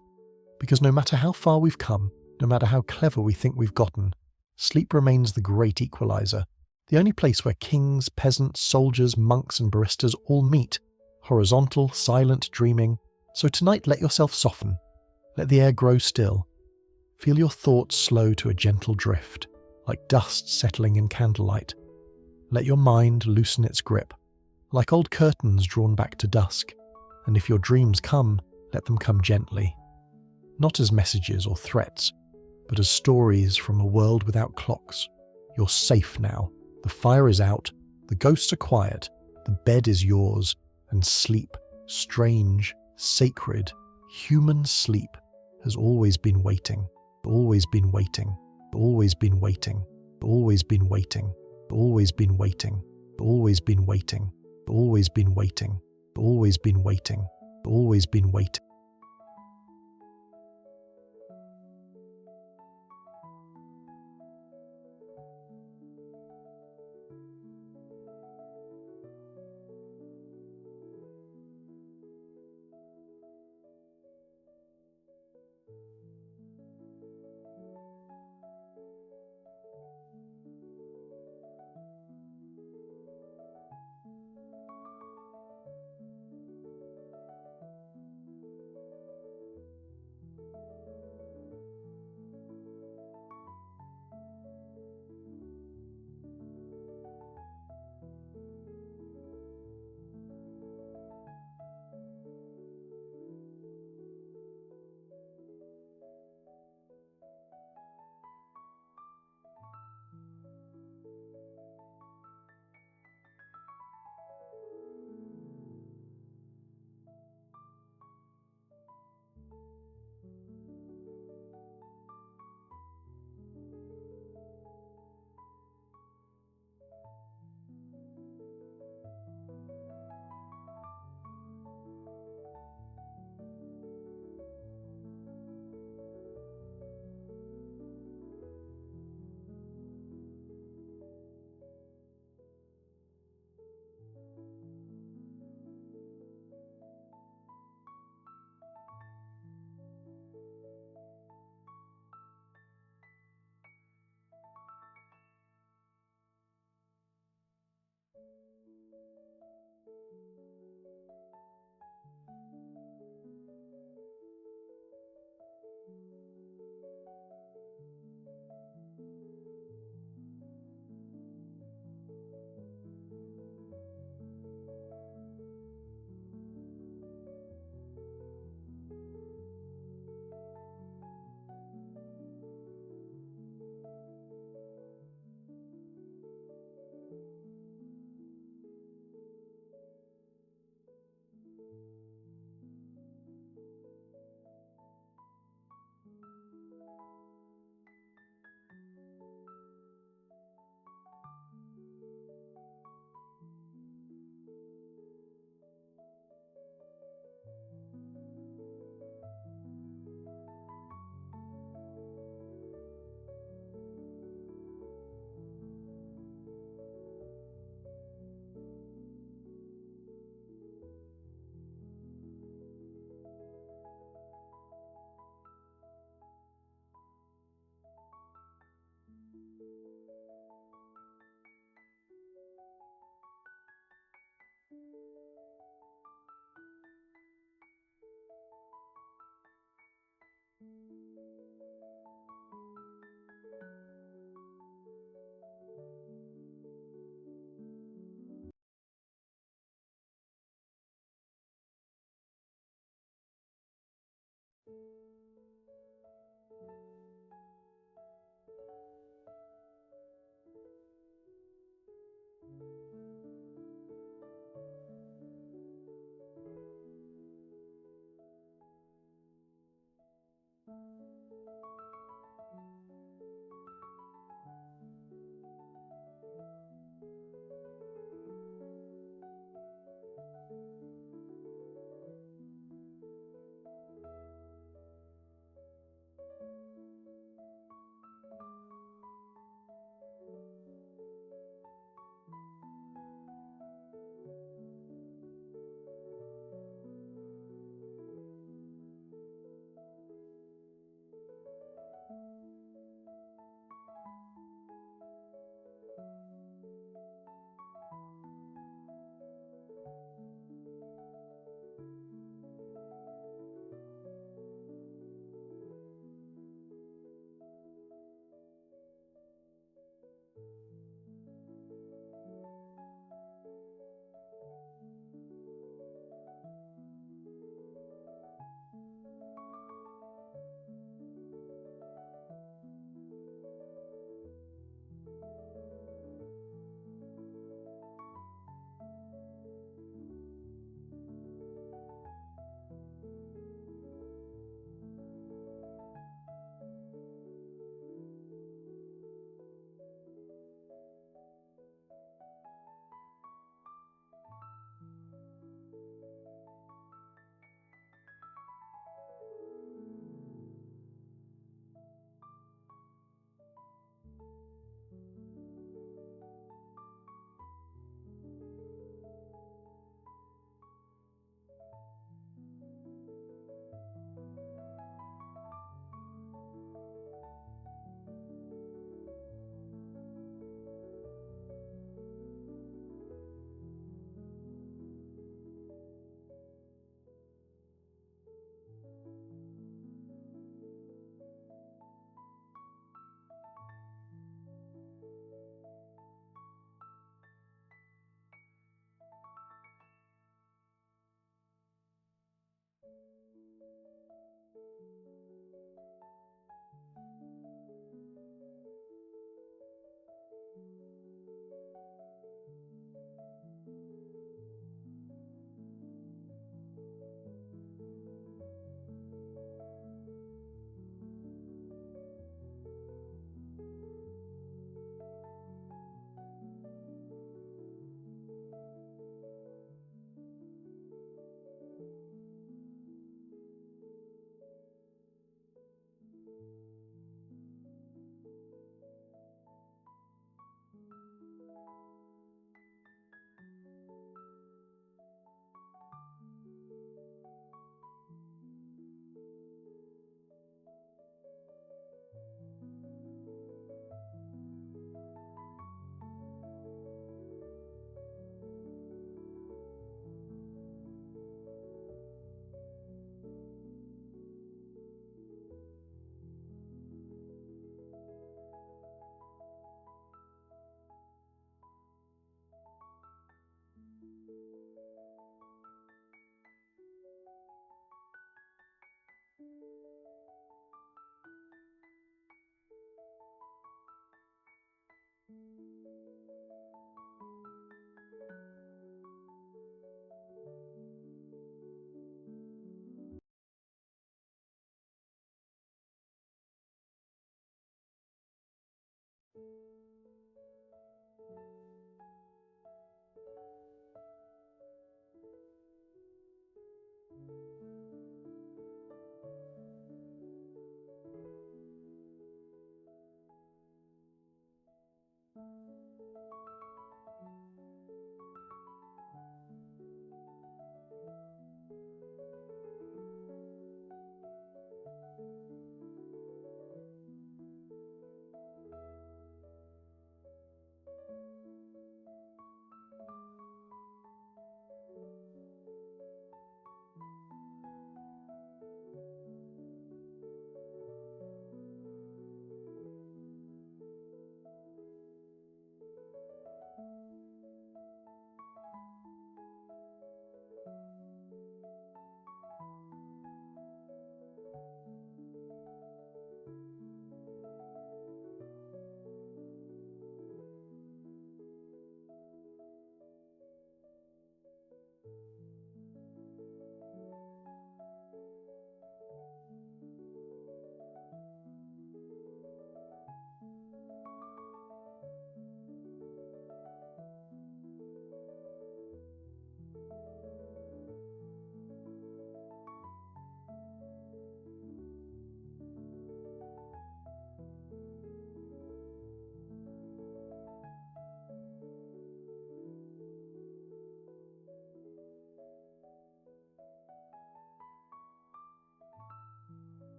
Because no matter how far we've come, no matter how clever we think we've gotten, sleep remains the great equalizer, the only place where kings, peasants, soldiers, monks, and baristas all meet, horizontal, silent dreaming. So tonight let yourself soften. Let the air grow still. Feel your thoughts slow to a gentle drift, like dust settling in candlelight. Let your mind loosen its grip, like old curtains drawn back to dusk. And if your dreams come, let them come gently. Not as messages or threats, but as stories from a world without clocks. You're safe now. The fire is out, the ghosts are quiet, the bed is yours, and sleep, strange, sacred, human sleep, has always been waiting, always been waiting, always been waiting, always been waiting, always been waiting, always been waiting, always been waiting, always been waiting, always been waiting.